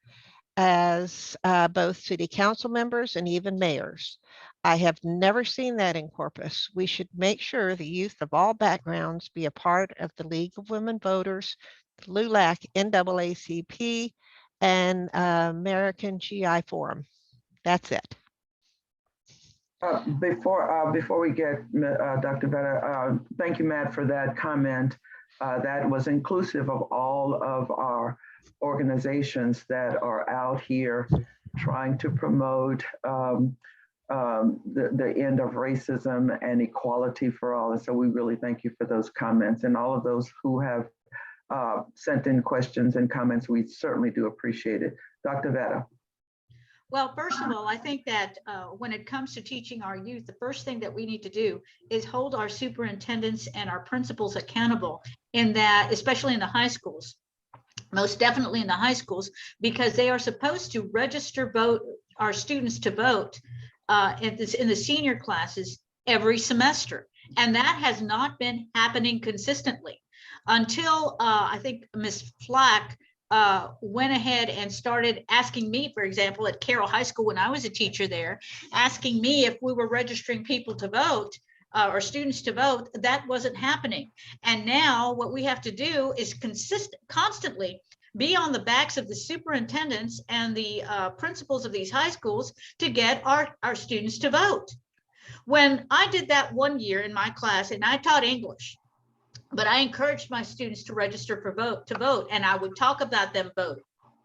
as both city council members and even mayors. I have never seen that in Corpus. We should make sure the youth of all backgrounds be a part of the League of Women Voters, LULAC, NAACP, and American GI Forum. That's it. Before we get Dr. Vetta, thank you, Matt, for that comment. That was inclusive of all of our organizations that are out here trying to promote the end of racism and equality for all. And so we really thank you for those comments, and all of those who have sent in questions and comments. We certainly do appreciate it. Dr. Vetta. Well, first of all, I think that when it comes to teaching our youth, the first thing that we need to do is hold our superintendents and our principals accountable in that, especially in the high schools. most definitely in the high schools, because they are supposed to register vote our students to vote in the senior classes every semester. And that has not been happening consistently until I think Ms. Flack went ahead and started asking me, for example, at Carroll High School when I was a teacher there, asking me if we were registering people to vote or students to vote. That wasn't happening. And now what we have to do is constantly be on the backs of the superintendents and the principals of these high schools to get our students to vote. When I did that one year in my class, and I taught English, but I encouraged my students to register for to vote, and I would talk about them voting.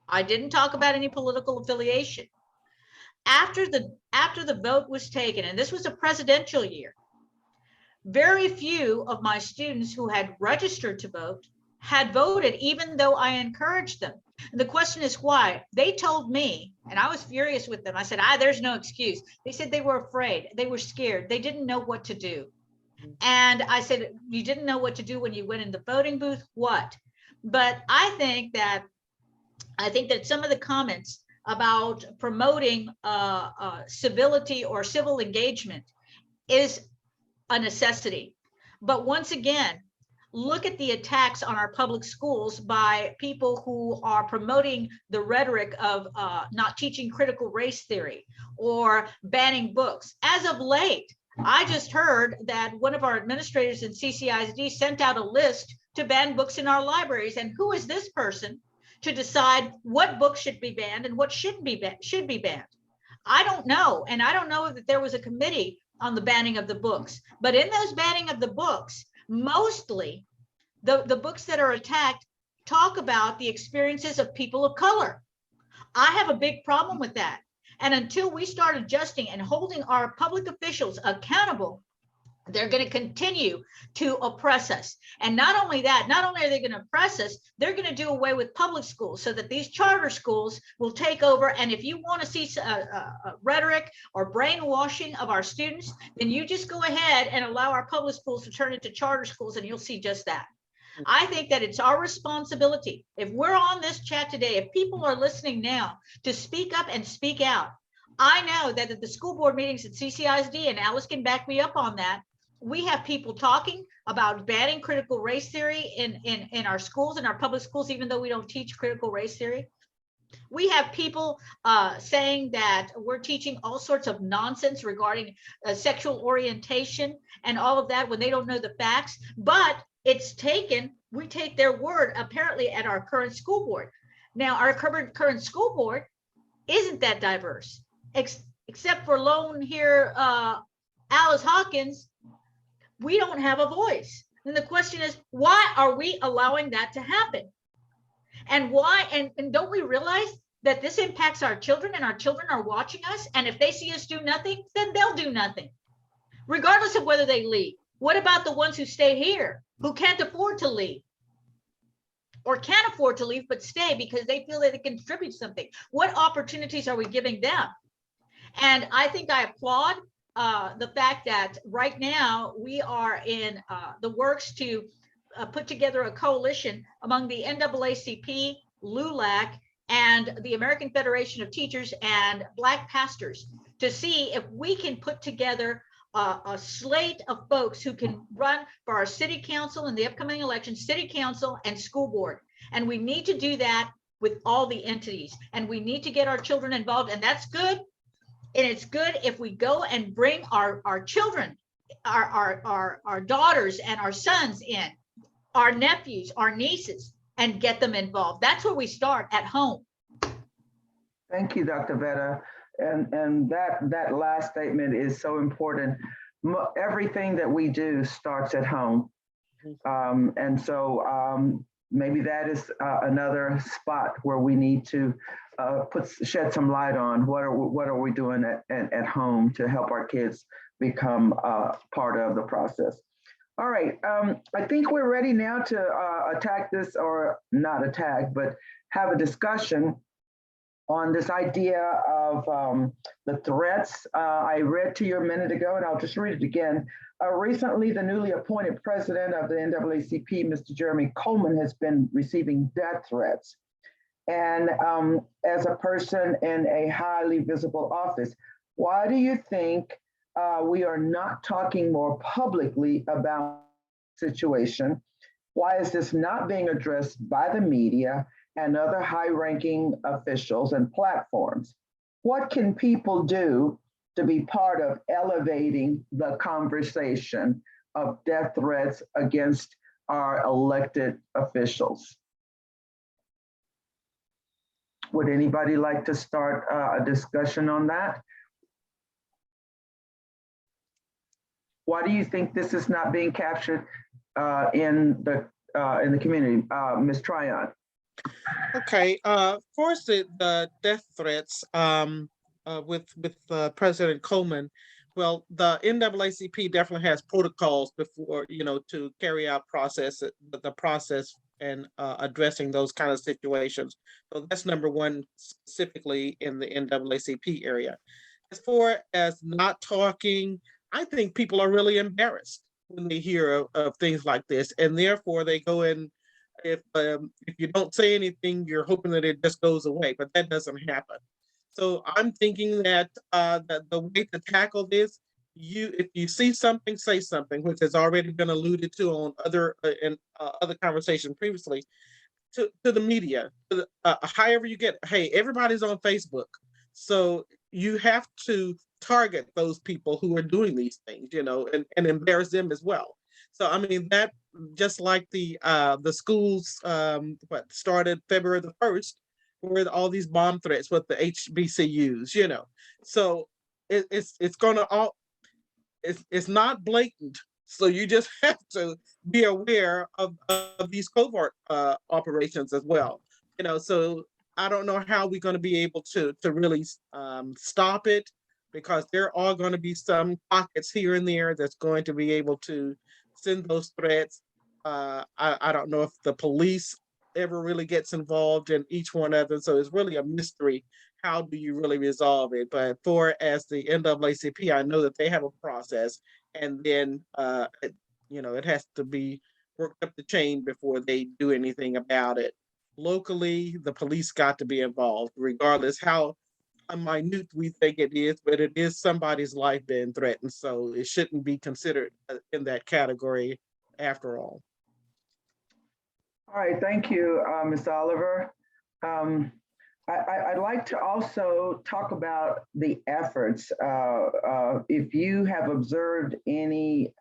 I didn't talk about any political affiliation. After the vote was taken, and this was a presidential year, very few of my students who had registered to vote had voted, even though I encouraged them. And the question is why? They told me, and I was furious with them. I said, there's no excuse. They said they were afraid. They were scared. They didn't know what to do. And I said, you didn't know what to do when you went in the voting booth? What? But I think that some of the comments about promoting civility or civil engagement is a necessity. But once again, look at the attacks on our public schools by people who are promoting the rhetoric of not teaching critical race theory or banning books. As of late, I just heard that one of our administrators in CCISD sent out a list to ban books in our libraries. And who is this person to decide what books should be banned and what shouldn't be should be banned? I don't know. And I don't know that there was a committee on the banning of the books. But in those banning of the books, mostly the books that are attacked talk about the experiences of people of color. I have a big problem with that. And until we start adjusting and holding our public officials accountable, they're going to continue to oppress us. And not only that, not only are they going to oppress us, they're going to do away with public schools so that these charter schools will take over. And if you want to see rhetoric or brainwashing of our students, then you just go ahead and allow our public schools to turn into charter schools, and you'll see just that. I think that it's our responsibility, if we're on this chat today, if people are listening now, to speak up and speak out. I know that at the school board meetings at CCISD, and Alice can back me up on that, we have people talking about banning critical race theory in our schools, in our public schools, even though we don't teach critical race theory. We have people saying that we're teaching all sorts of nonsense regarding sexual orientation and all of that when they don't know the facts. But it's taken, we take their word apparently at our current school board. Now, our current school board isn't that diverse, except for lone here, Alice Hawkins. We don't have a voice. And the question is, why are we allowing that to happen? And why, and don't we realize that this impacts our children, and our children are watching us? And if they see us do nothing, then they'll do nothing, regardless of whether they leave. What about the ones who stay here, who can't afford to leave? Or can't afford to leave, but stay because they feel that they can contribute something? What opportunities are we giving them? And I think I applaud the fact that right now we are in the works to put together a coalition among the NAACP, LULAC, and the American Federation of Teachers and Black pastors to see if we can put together a slate of folks who can run for our city council in the upcoming election, city council and school board. And we need to do that with all the entities, and we need to get our children involved, and that's good. And it's good if we go and bring our children, our daughters and our sons in, our nephews, our nieces, and get them involved. That's where we start, at home. Thank you, Dr. Vetta. And that last statement is so important. Everything that we do starts at home. And so maybe that is another spot where we need to shed some light on what are we doing at home to help our kids become part of the process. All right, I think we're ready now to attack this, or not attack, but have a discussion on this idea of the threats I read to you a minute ago, and I'll just read it again. Recently, the newly appointed president of the NAACP, Mr. Jeremy Coleman, has been receiving death threats. And as a person in a highly visible office, why do you think we are not talking more publicly about the situation? Why is this not being addressed by the media and other high-ranking officials and platforms? What can people do to be part of elevating the conversation of death threats against our elected officials? Would anybody like to start a discussion on that? Why do you think this is not being captured in the community, Ms. Tryon? Okay, first the death threats with President Coleman. Well, the NAACP definitely has protocols before, to carry out the process and addressing those kind of situations. So that's number one, specifically in the NAACP area. As far as not talking, I think people are really embarrassed when they hear of things like this, and therefore they go in. If you don't say anything, you're hoping that it just goes away, but that doesn't happen. So I'm thinking that that the way to tackle this, if you see something, say something, which has already been alluded to on other conversations previously, to the media, however you get. Hey, everybody's on Facebook, so you have to target those people who are doing these things, and embarrass them as well. So I mean that, just like the schools, started February the 1st, where all these bomb threats with the HBCUs, So it's gonna all it's not blatant. So you just have to be aware of these covert operations as well. So I don't know how we're going to be able to really stop it, because there are going to be some pockets here and there that's going to be able to send those threats. I don't know if the police ever really gets involved in each one of them. So it's really a mystery. How do you really resolve it? But for as the NAACP, I know that they have a process, and then it has to be worked up the chain before they do anything about it. Locally, the police got to be involved, regardless how minute we think it is, but it is somebody's life being threatened, so it shouldn't be considered in that category after all. All right, thank you, Ms. Oliver. I'd like to also talk about the efforts. If you have observed any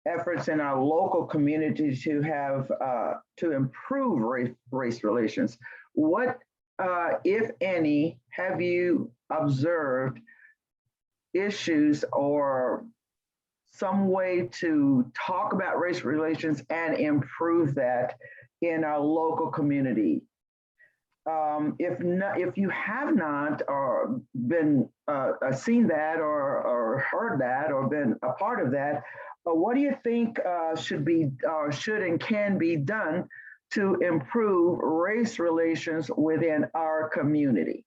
efforts in our local community to have to improve race relations, what, if any, have you observed issues or some way to talk about race relations and improve that in our local community? If you have not or been seen that or heard that or been a part of that, what do you think should and can be done to improve race relations within our community?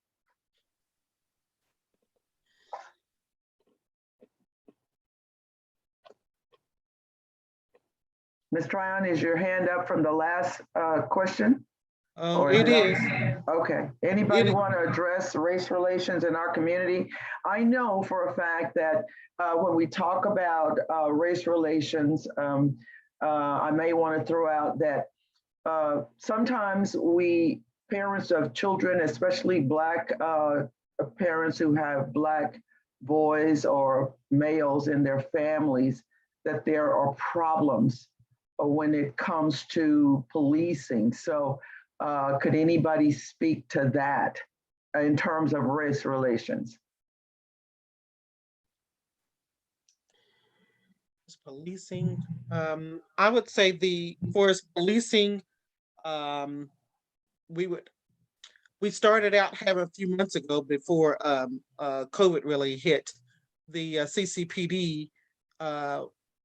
Ms. Tryon, is your hand up from the last question? It is. Okay. Anybody want to address race relations in our community? I know for a fact that when we talk about race relations, I may want to throw out that sometimes parents of children, especially Black parents who have Black boys or males in their families, that there are problems when it comes to policing. So could anybody speak to that in terms of race relations? Policing, I would say for policing, we started out having a few months ago before COVID really hit. The CCPD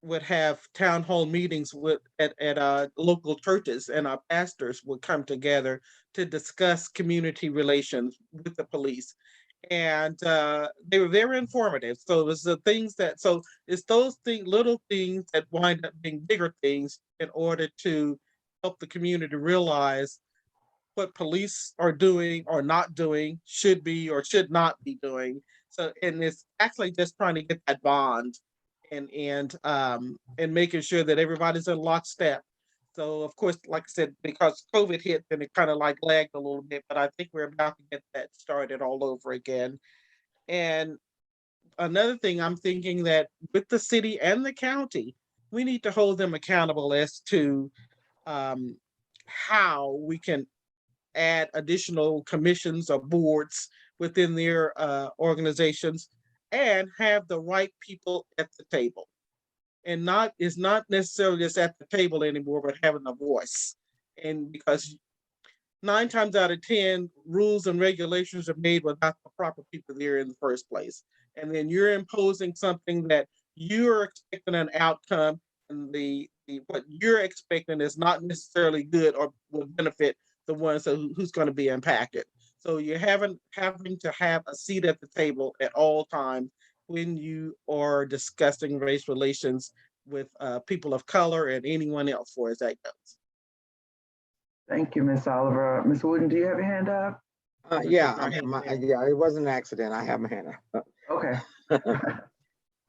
would have town hall meetings at local churches, and our pastors would come together to discuss community relations with the police. And they were very informative. So it was the things that, so it's those little things that wind up being bigger things in order to help the community realize what police are doing or not doing, should be or should not be doing. So, and it's actually just trying to get that bond and making sure that everybody's in lockstep. So of course, like I said, because COVID hit, then it kind of like lagged a little bit, but I think we're about to get that started all over again. And another thing I'm thinking that with the city and the county, we need to hold them accountable as to how we can add additional commissions or boards within their organizations and have the right people at the table. And not is not necessarily just at the table anymore, but having a voice. And because 9 times out of 10, rules and regulations are made without the proper people there in the first place. And then you're imposing something that you're expecting an outcome, and the what you're expecting is not necessarily good or will benefit the ones who's going to be impacted. So you're having to have a seat at the table at all times when you are discussing race relations with people of color and anyone else for as that goes. Thank you, Ms. Oliver. Ms. Wooden, do you have your hand up? Yeah, it wasn't an accident. I have my hand up. Okay.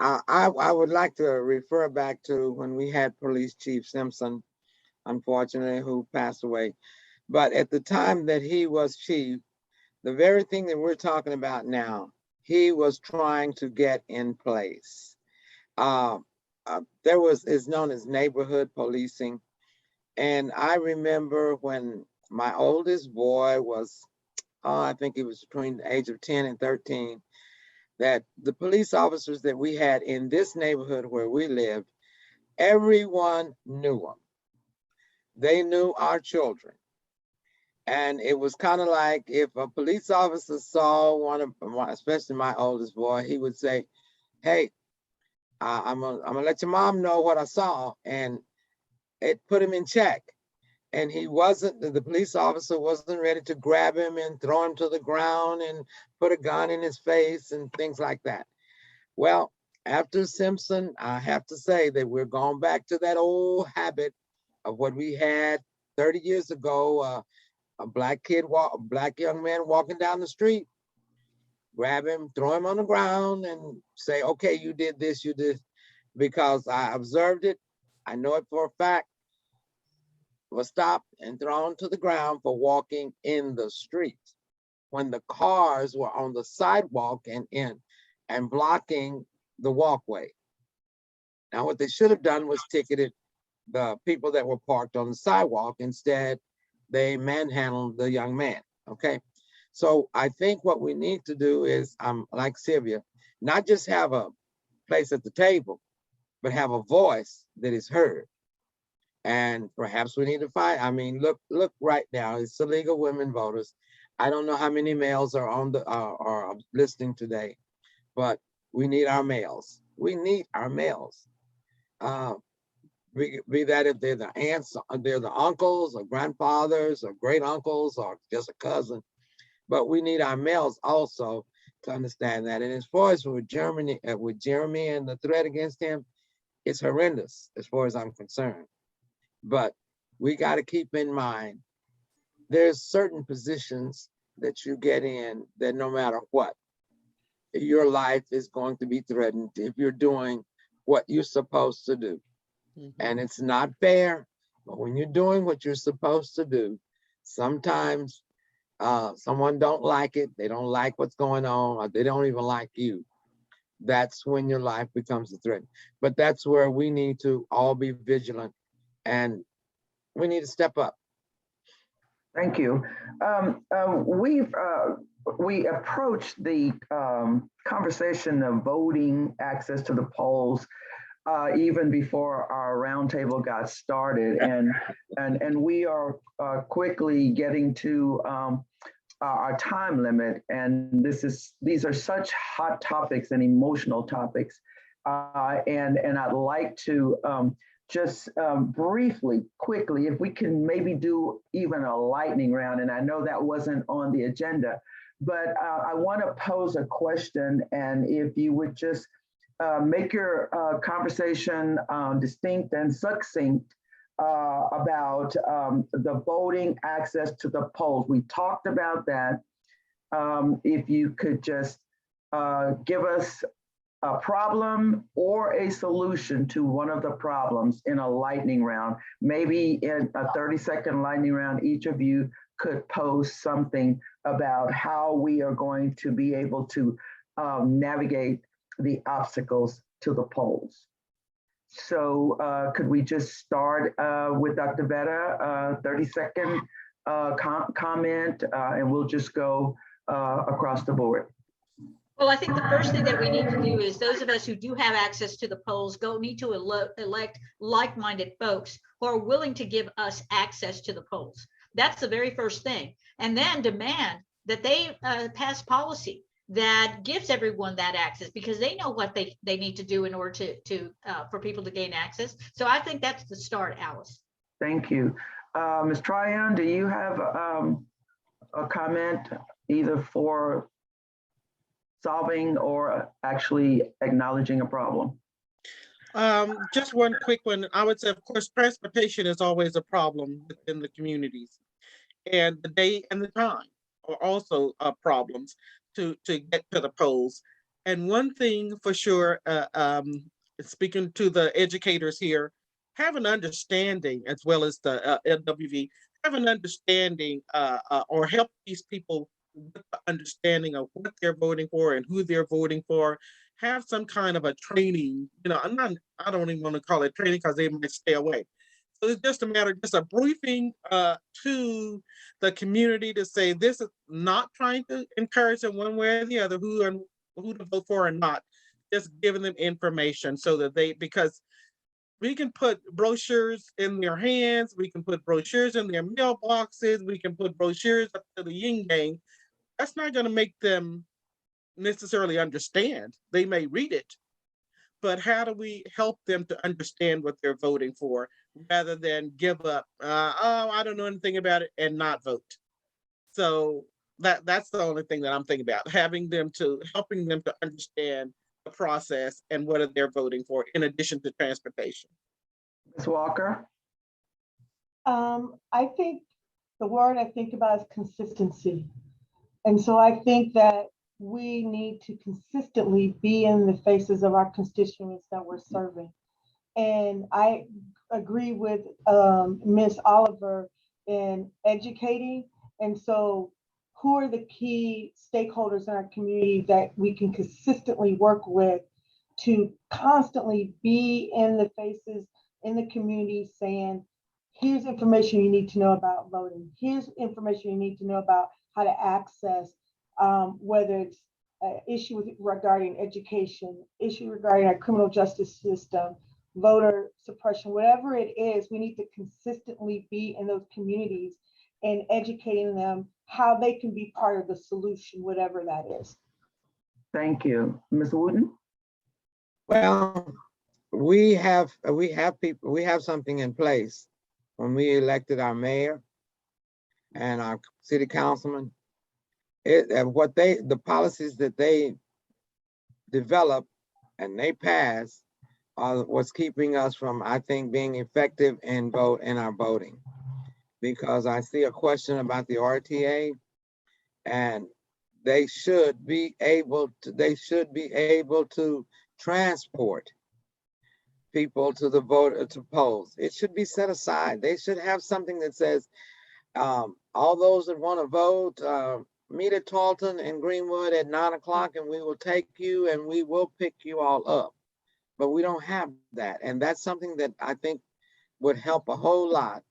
I would like to refer back to when we had Police Chief Simpson, unfortunately, who passed away. But at the time that he was chief, the very thing that we're talking about now, he was trying to get in place. There is known as neighborhood policing. And I remember when my oldest boy was, I think he was between the age of 10 and 13, that the police officers that we had in this neighborhood where we lived, everyone knew them. They knew our children. And it was kind of like if a police officer saw one of, especially my oldest boy, he would say, hey, I'm gonna let your mom know what I saw. And it put him in check. And he wasn't, the police officer wasn't ready to grab him and throw him to the ground and put a gun in his face and things like that. Well, after Simpson, I have to say that we're going back to that old habit of what we had 30 years ago. A black young man walking down the street, grab him, throw him on the ground and say, okay, you did this, you did, because I observed it. I know it for a fact. Was stopped and thrown to the ground for walking in the street when the cars were on the sidewalk and blocking the walkway. Now, what they should have done was ticketed the people that were parked on the sidewalk. Instead, they manhandled the young man, okay? So I think what we need to do is, like Sylvia, not just have a place at the table, but have a voice that is heard. And perhaps we need to find, I mean, look right now, it's illegal women voters. I don't know how many males are on the are listening today, but we need our males. We need our males. Be that if they're the aunts, they're the uncles or grandfathers or great uncles or just a cousin, but we need our males also to understand that. And as far as with Jeremy and the threat against him, it's horrendous as far as I'm concerned. But we got to keep in mind, there's certain positions that you get in that no matter what, your life is going to be threatened if you're doing what you're supposed to do. And it's not fair, but when you're doing what you're supposed to do, sometimes someone don't like it, they don't like what's going on, or they don't even like you. That's when your life becomes a threat. But that's where we need to all be vigilant and we need to step up. Thank you. We approached the conversation of voting access to the polls even before our roundtable got started, and we are quickly getting to our time limit. And these are such hot topics and emotional topics, and I'd like to just briefly, quickly, if we can maybe do even a lightning round, and I know that wasn't on the agenda, but I want to pose a question, and if you would just make your conversation distinct and succinct about the voting access to the polls. We talked about that. If you could just give us a problem or a solution to one of the problems in a lightning round. Maybe in a 30-second lightning round, each of you could pose something about how we are going to be able to navigate the obstacles to the polls. So could we just start with Dr. Vetta, 30-second comment, and we'll just go across the board. Well, I think the first thing that we need to do is those of us who do have access to the polls need to elect like-minded folks who are willing to give us access to the polls. That's the very first thing. And then demand that they pass policy that gives everyone that access, because they know what they need to do in order for people to gain access. So I think that's the start, Alice. Thank you. Ms. Tryon, do you have a comment either for solving or actually acknowledging a problem? Just one quick one. I would say, of course, transportation is always a problem within the communities, and the day and the time are also problems to get to the polls. And one thing for sure, speaking to the educators here, have an understanding, as well as the LWV, have an understanding or help these people with the understanding of what they're voting for and who they're voting for. Have some kind of a training. You know, I don't even want to call it training because they might stay away. So it's just a matter, just a briefing to the community to say this is not trying to encourage them one way or the other who to vote for or not. Just giving them information so that because we can put brochures in their hands, we can put brochures in their mailboxes, we can put brochures up to the yin yang. That's not going to make them necessarily understand. They may read it, but how do we help them to understand what they're voting for rather than give up, oh, I don't know anything about it, and not vote? So that's the only thing that I'm thinking about, helping them to understand the process and what they're voting for in addition to transportation. Ms. Walker? I think the word I think about is consistency. And so I think that we need to consistently be in the faces of our constituents that we're serving. And I agree with Ms. Oliver in educating. And so who are the key stakeholders in our community that we can consistently work with to constantly be in the faces in the community saying, here's information you need to know about voting. Here's information you need to know about how to access, whether it's an issue regarding education, issue regarding our criminal justice system, voter suppression, whatever it is, we need to consistently be in those communities and educating them how they can be part of the solution, whatever that is. Thank you. Ms. Wooten? Well, we have something in place. When we elected our mayor and our city councilman, the policies that they developed and they passed are what's keeping us from, I think, being effective in our voting. Because I see a question about the RTA, and they should be able to transport people to to polls. It should be set aside. They should have something that says, all those that want to vote, meet at Tarleton and Greenwood at 9 o'clock, and we will take you and we will pick you all up. But we don't have that. And that's something that I think would help a whole lot,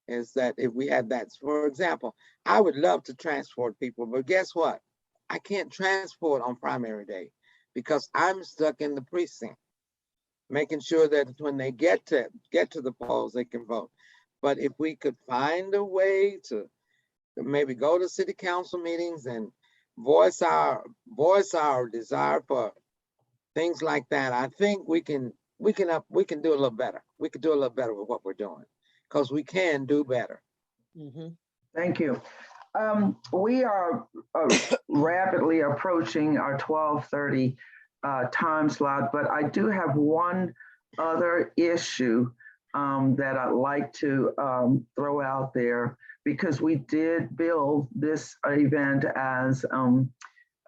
is that if we had that. For example, I would love to transport people, but guess what? I can't transport on primary day because I'm stuck in the precinct, making sure that when they get to the polls, they can vote. But if we could find a way to maybe go to city council meetings and voice our desire for things like that, I think we can do a little better. We could do a little better with what we're doing, because we can do better. Thank you. We are rapidly approaching our 12:30 time slot, but I do have one other issue that I'd like to throw out there, because we did build this event as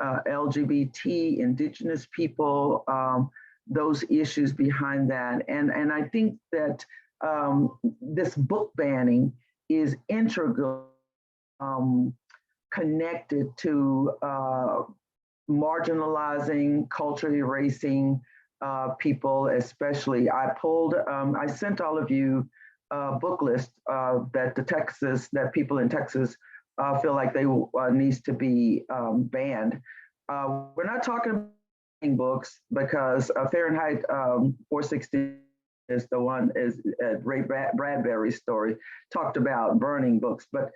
LGBT, Indigenous people, those issues behind that. And I think that this book banning is integral, connected to marginalizing, culture erasing people, especially. I sent all of you a book list that people in Texas feel like they needs to be banned. We're not talking about books, because Fahrenheit 460 is the one, is Ray Bradbury's story, talked about burning books, but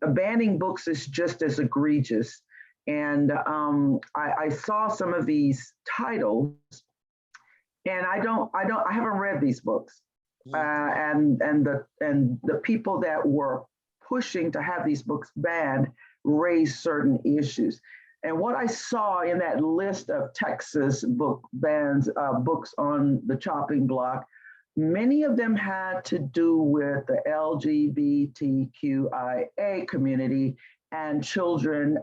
banning books is just as egregious. And I saw some of these titles, and I haven't read these books. And the people that were pushing to have these books banned raised certain issues. And what I saw in that list of Texas book bans, books on the chopping block, many of them had to do with the LGBTQ-IA community and children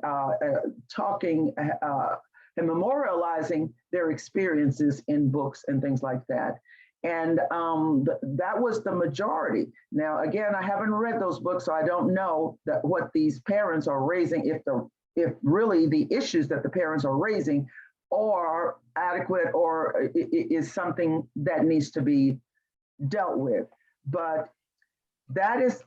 talking and memorializing their experiences in books and things like that. And that was the majority. Now, again, I haven't read those books, so I don't know what these parents are raising, if really the issues that the parents are raising are adequate or is something that needs to be dealt with. But that's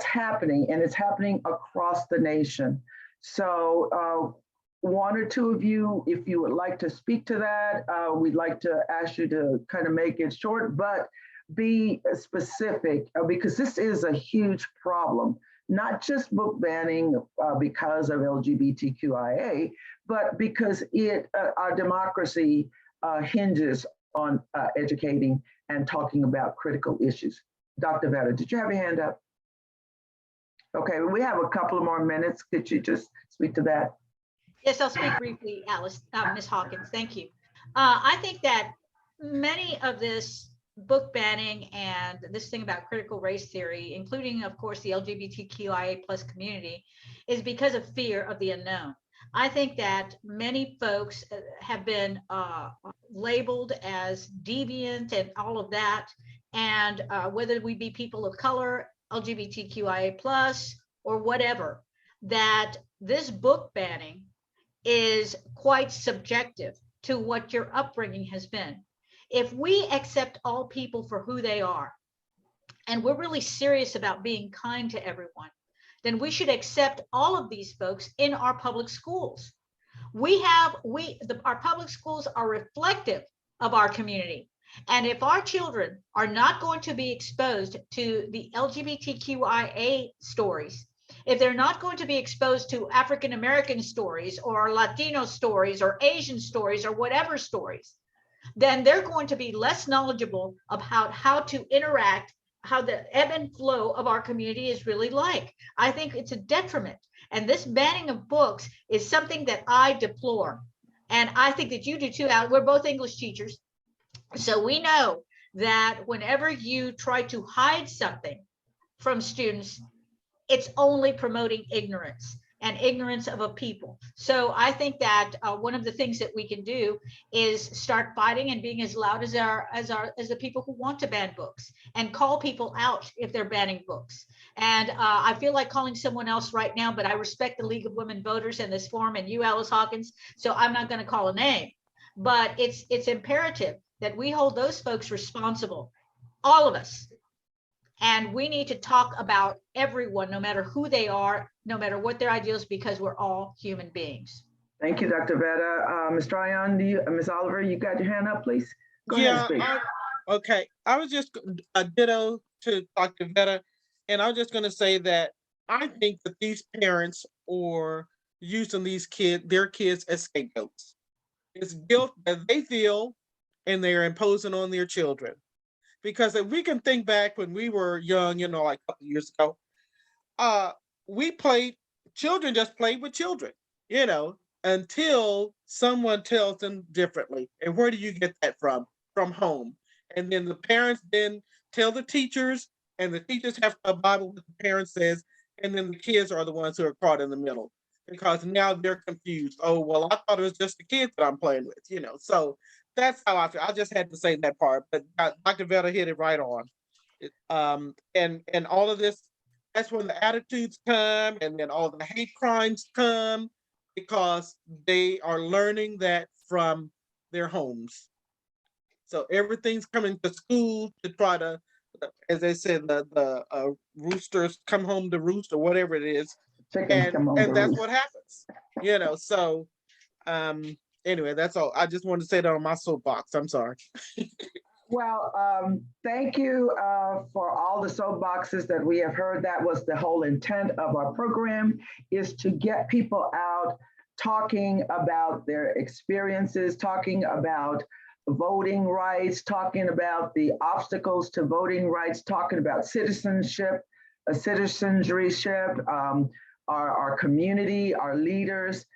happening, and it's happening across the nation. So one or two of you, if you would like to speak to that, we'd like to ask you to kind of make it short, but be specific, because this is a huge problem. Not just book banning because of LGBTQIA, but because our democracy hinges on educating and talking about critical issues. Dr. Vetter, did you have your hand up? Okay, we have a couple of more minutes. Could you just speak to that? Yes, I'll speak briefly, Alice, Ms. Hawkins. Thank you. I think that many of this book banning and this thing about critical race theory, including, of course, the LGBTQIA+ community, is because of fear of the unknown. I think that many folks have been labeled as deviant and all of that. And whether we be people of color, LGBTQIA+, or whatever, that this book banning is quite subjective to what your upbringing has been. If we accept all people for who they are, and we're really serious about being kind to everyone, then we should accept all of these folks in our public schools. Our public schools are reflective of our community. And if our children are not going to be exposed to the LGBTQIA stories, if they're not going to be exposed to African American stories or Latino stories or Asian stories or whatever stories, then they're going to be less knowledgeable about how to interact, how the ebb and flow of our community is really like. I think it's a detriment. And this banning of books is something that I deplore. And I think that you do too, Al. We're both English teachers. So we know that whenever you try to hide something from students, it's only promoting ignorance and ignorance of a people. So I think that one of the things that we can do is start fighting and being as loud as the people who want to ban books, and call people out if they're banning books. And I feel like calling someone else right now, but I respect the League of Women Voters and this forum and you, Alice Hawkins, so I'm not going to call a name. But it's imperative that we hold those folks responsible, all of us. And we need to talk about everyone, no matter who they are, no matter what their ideals, because we're all human beings. Thank you, Dr. Vetter. Ms. Tryon, Ms. Oliver, you got your hand up, please? Go ahead, okay. I was just a ditto to Dr. Vetter, and I was just going to say that I think that these parents are using their kids as scapegoats. It's guilt that they feel, and they're imposing on their children. Because if we can think back when we were young, like a couple years ago, children just played with children, you know, until someone tells them differently. And where do you get that from? From home. And then the parents then tell the teachers, and the teachers have to abide by what the parent says, and then the kids are the ones who are caught in the middle because now they're confused. Oh, well, I thought it was just the kids that I'm playing with, you know. So that's how I feel. I just had to say that part, but Dr. Vetta hit it right on. And all of this, that's when the attitudes come, and then all the hate crimes come, because they are learning that from their homes. So everything's coming to school to try to, as they said, the roosters come home to roost, or whatever it is. Chickens come home And to that's roost. what happens, you know. So anyway, that's all. I just wanted to say that on my soapbox. I'm sorry. Well, thank you for all the soapboxes that we have heard. That was the whole intent of our program, is to get people out talking about their experiences, talking about voting rights, talking about the obstacles to voting rights, talking about citizenship, citizenship, our community, our leaders.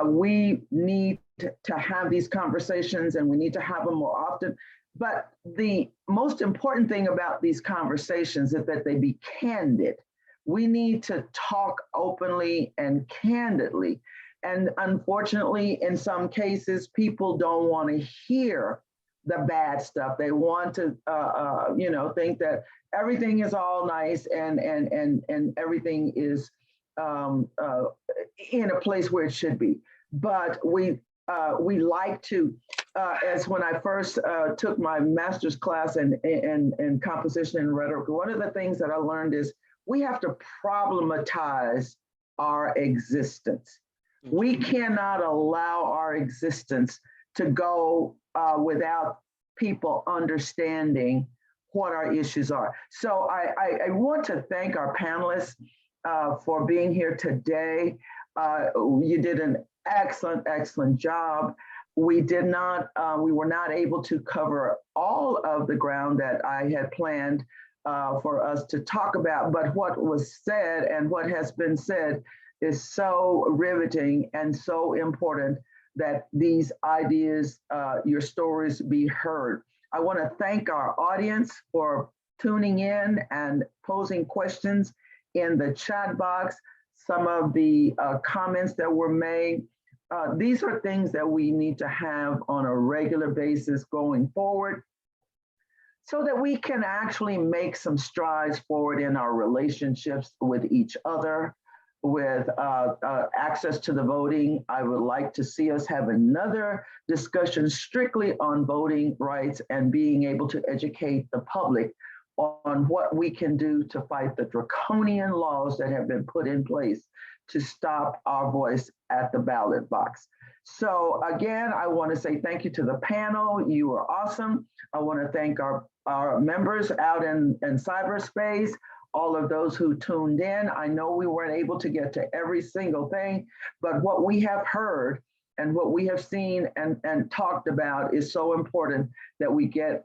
We need to have these conversations, and we need to have them more often. But the most important thing about these conversations is that they be candid. We need to talk openly and candidly. And unfortunately, in some cases, people don't want to hear the bad stuff. They want to, think that everything is all nice and everything is in a place where it should be. But we like to, as when I first took my master's class in composition and rhetoric, one of the things that I learned is we have to problematize our existence. We cannot allow our existence to go without people understanding what our issues are. So I want to thank our panelists for being here today. You did an excellent job. We were not able to cover all of the ground that I had planned for us to talk about, but what was said and what has been said is so riveting and so important that these ideas, your stories be heard. I want to thank our audience for tuning in and posing questions in the chat box. Some of the comments that were made, these are things that we need to have on a regular basis going forward, so that we can actually make some strides forward in our relationships with each other, with access to the voting. I would like to see us have another discussion strictly on voting rights and being able to educate the public on what we can do to fight the draconian laws that have been put in place to stop our voice at the ballot box. So again, I want to say thank you to the panel. You were awesome. I want to thank our members out in cyberspace, all of those who tuned in. I know we weren't able to get to every single thing, but what we have heard and what we have seen and talked about is so important that we get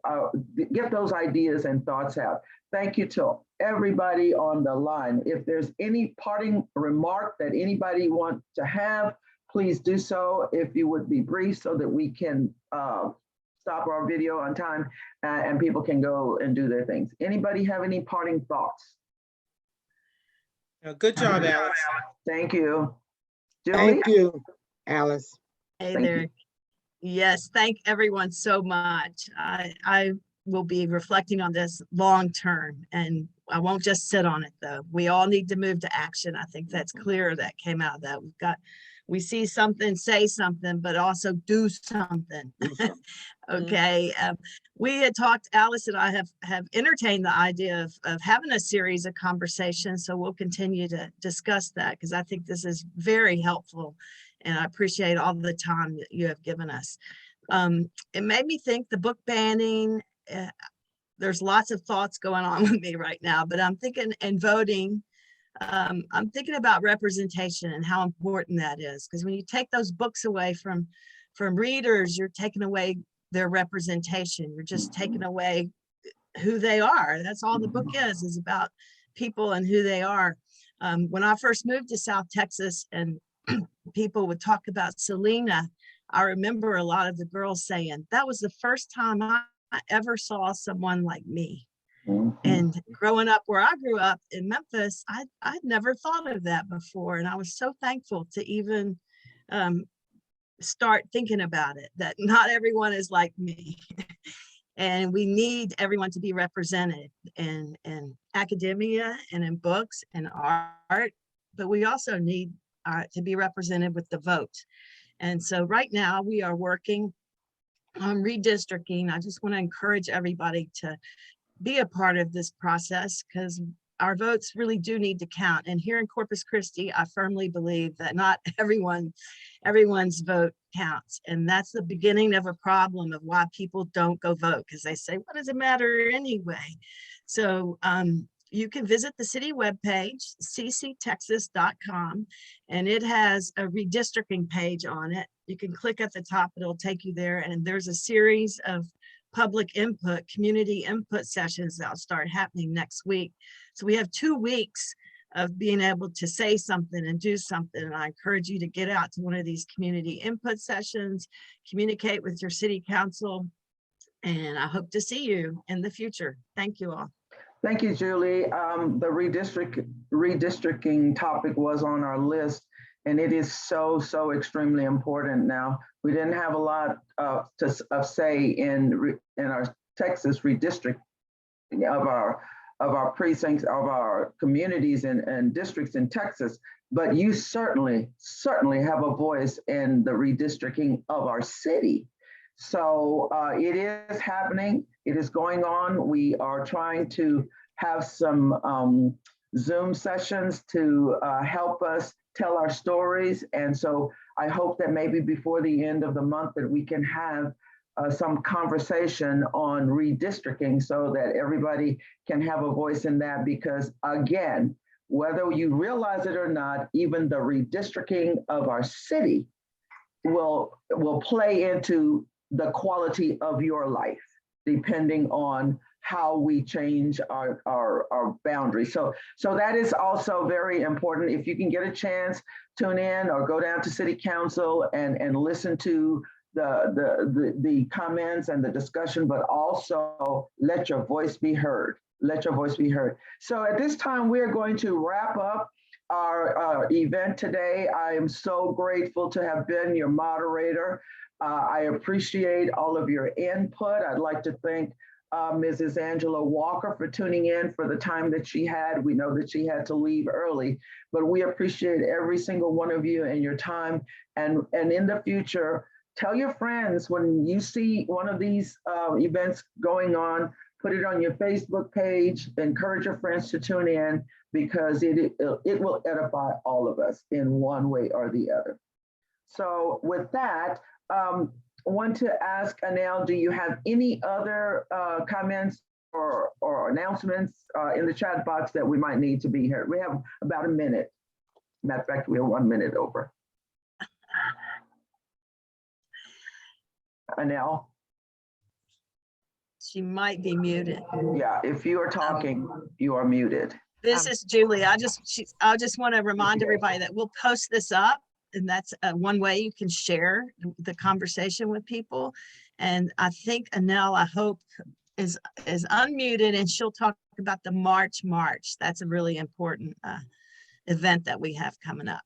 those ideas and thoughts out. Thank you to everybody on the line. If there's any parting remark that anybody wants to have, please do so, if you would be brief, so that we can stop our video on time and people can go and do their things. Anybody have any parting thoughts? Good job, Alice. Thank you. Julie? Thank you, Alice. Hey Thank there. you. Yes, thank everyone so much. I will be reflecting on this long term, and I won't just sit on it though. We all need to move to action. I think that's clear. That came out of that. We see something, say something, but also do something. Okay. We had talked, Alice and I have entertained the idea of having a series of conversations. So we'll continue to discuss that, because I think this is very helpful. And I appreciate all the time that you have given us. It made me think the book banning, there's lots of thoughts going on with me right now, but I'm thinking, and voting, I'm thinking about representation and how important that is. Because when you take those books away from readers, you're taking away their representation. You're just taking away who they are. That's all the book is about people and who they are. When I first moved to South Texas and people would talk about Selena, I remember a lot of the girls saying, that was the first time I ever saw someone like me. And growing up where I grew up in Memphis, I'd never thought of that before. And I was so thankful to even start thinking about it, that not everyone is like me. And we need everyone to be represented in academia and in books and art, but we also need to be represented with the vote. And so right now we are working on redistricting. I just want to encourage everybody to be a part of this process, because our votes really do need to count. And here in Corpus Christi, I firmly believe that not everyone's vote counts. And that's the beginning of a problem of why people don't go vote, because they say, what does it matter anyway? So you can visit the city webpage, cctexas.com, and it has a redistricting page on it. You can click at the top, it'll take you there. And there's a series of public input, community input sessions that'll start happening next week. So we have 2 weeks of being able to say something and do something. And I encourage you to get out to one of these community input sessions, communicate with your city council, and I hope to see you in the future. Thank you all. Thank you, Julie. The redistricting topic was on our list, and it is so extremely important. Now, we didn't have a lot of say in our Texas redistricting of our precincts, of our communities and districts in Texas, but you certainly have a voice in the redistricting of our city. So it is happening, it is going on. We are trying to have some Zoom sessions to help us tell our stories. And so I hope that maybe before the end of the month that we can have some conversation on redistricting so that everybody can have a voice in that, because again, whether you realize it or not, even the redistricting of our city will play into the quality of your life, depending on how we change our boundaries. So that is also very important. If you can get a chance, tune in or go down to City Council and listen to the comments and the discussion, but also let your voice be heard. Let your voice be heard. So at this time, we're going to wrap up our event today. I am so grateful to have been your moderator. I appreciate all of your input. I'd like to thank Mrs. Angela Walker for tuning in for the time that she had. We know that she had to leave early, but we appreciate every single one of you and your time. And in the future, tell your friends when you see one of these events going on, put it on your Facebook page, encourage your friends to tune in, because it will edify all of us in one way or the other. So with that, I want to ask Anel, do you have any other comments or announcements in the chat box that we might need to be here? We have about a minute. Matter of fact, we are 1 minute over. Anel? She might be muted. Yeah, if you are talking, you are muted. This is Julie. I just want to remind everybody that we'll post this up, and that's one way you can share the conversation with people. And I think Anel, I hope, is unmuted, and she'll talk about the March. That's a really important event that we have coming up.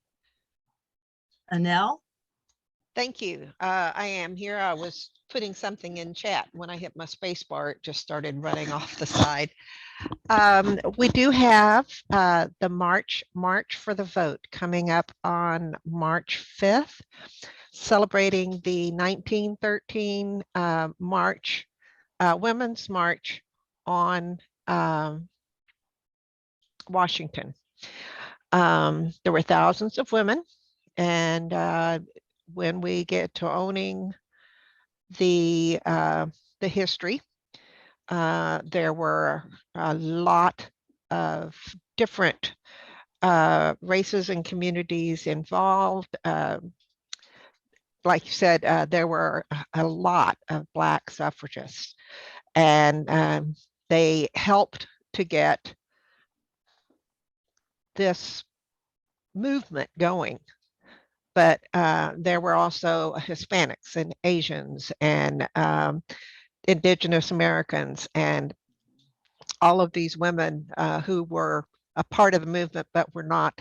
Anel? Thank you. I am here. I was putting something in chat. When I hit my space bar, it just started running off the side. We do have the March for the Vote coming up on March 5th, celebrating the 1913 March, Women's March on Washington. There were thousands of women, and when we get to owning the history, there were a lot of different races and communities involved. Like you said, there were a lot of Black suffragists, and they helped to get this movement going. But there were also Hispanics and Asians and Indigenous Americans and all of these women who were a part of the movement but were not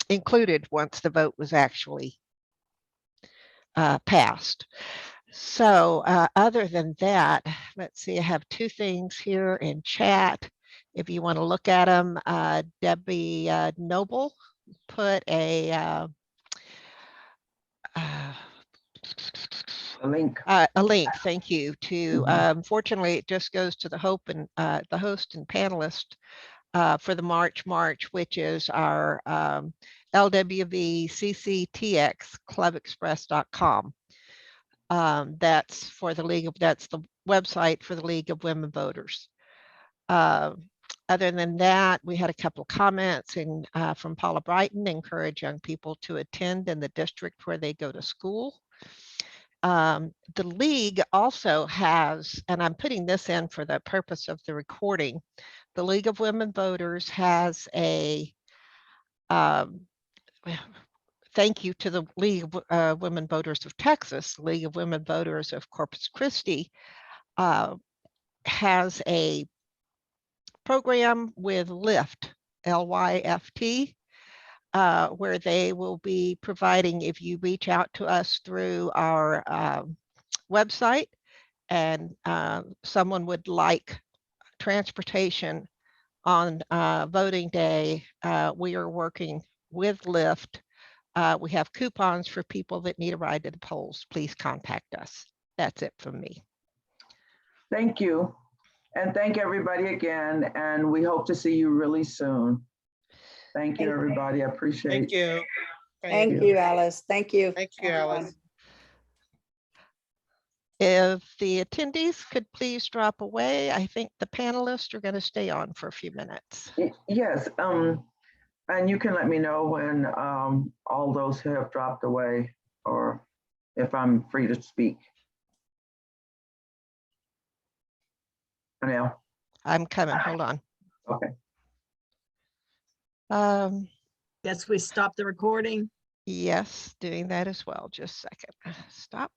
included once the vote was actually passed. So other than that, let's see, I have two things here in chat. If you want to look at them, Debbie Noble put a link. A link, thank you, to, fortunately, it just goes to the host and panelist for the March, which is our LWV-CC TX clubexpress.com. That's for the League of, that's the website for the League of Women Voters. Other than that, we had a couple of comments from Paula Brighton, encourage young people to attend in the district where they go to school. The League also has, and I'm putting this in for the purpose of the recording, the League of Women Voters has a thank you to the League of Women Voters of Texas, League of Women Voters of Corpus Christi has a program with LYFT, LYFT, where they will be providing, if you reach out to us through our website and someone would like transportation on voting day, we are working with LYFT. We have coupons for people that need a ride to the polls. Please contact us. That's it from me. Thank you. And thank everybody again. And we hope to see you really soon. Thank you, everybody. I appreciate it. Thank you. Thank you, Alice. Thank you. Thank you, Alice. If the attendees could please drop away, I think the panelists are going to stay on for a few minutes. Yes, and you can let me know when all those have dropped away or if I'm free to speak. Now. I'm coming, hold on. Okay. Guess we stopped the recording. Yes, doing that as well. Just a second. Stop.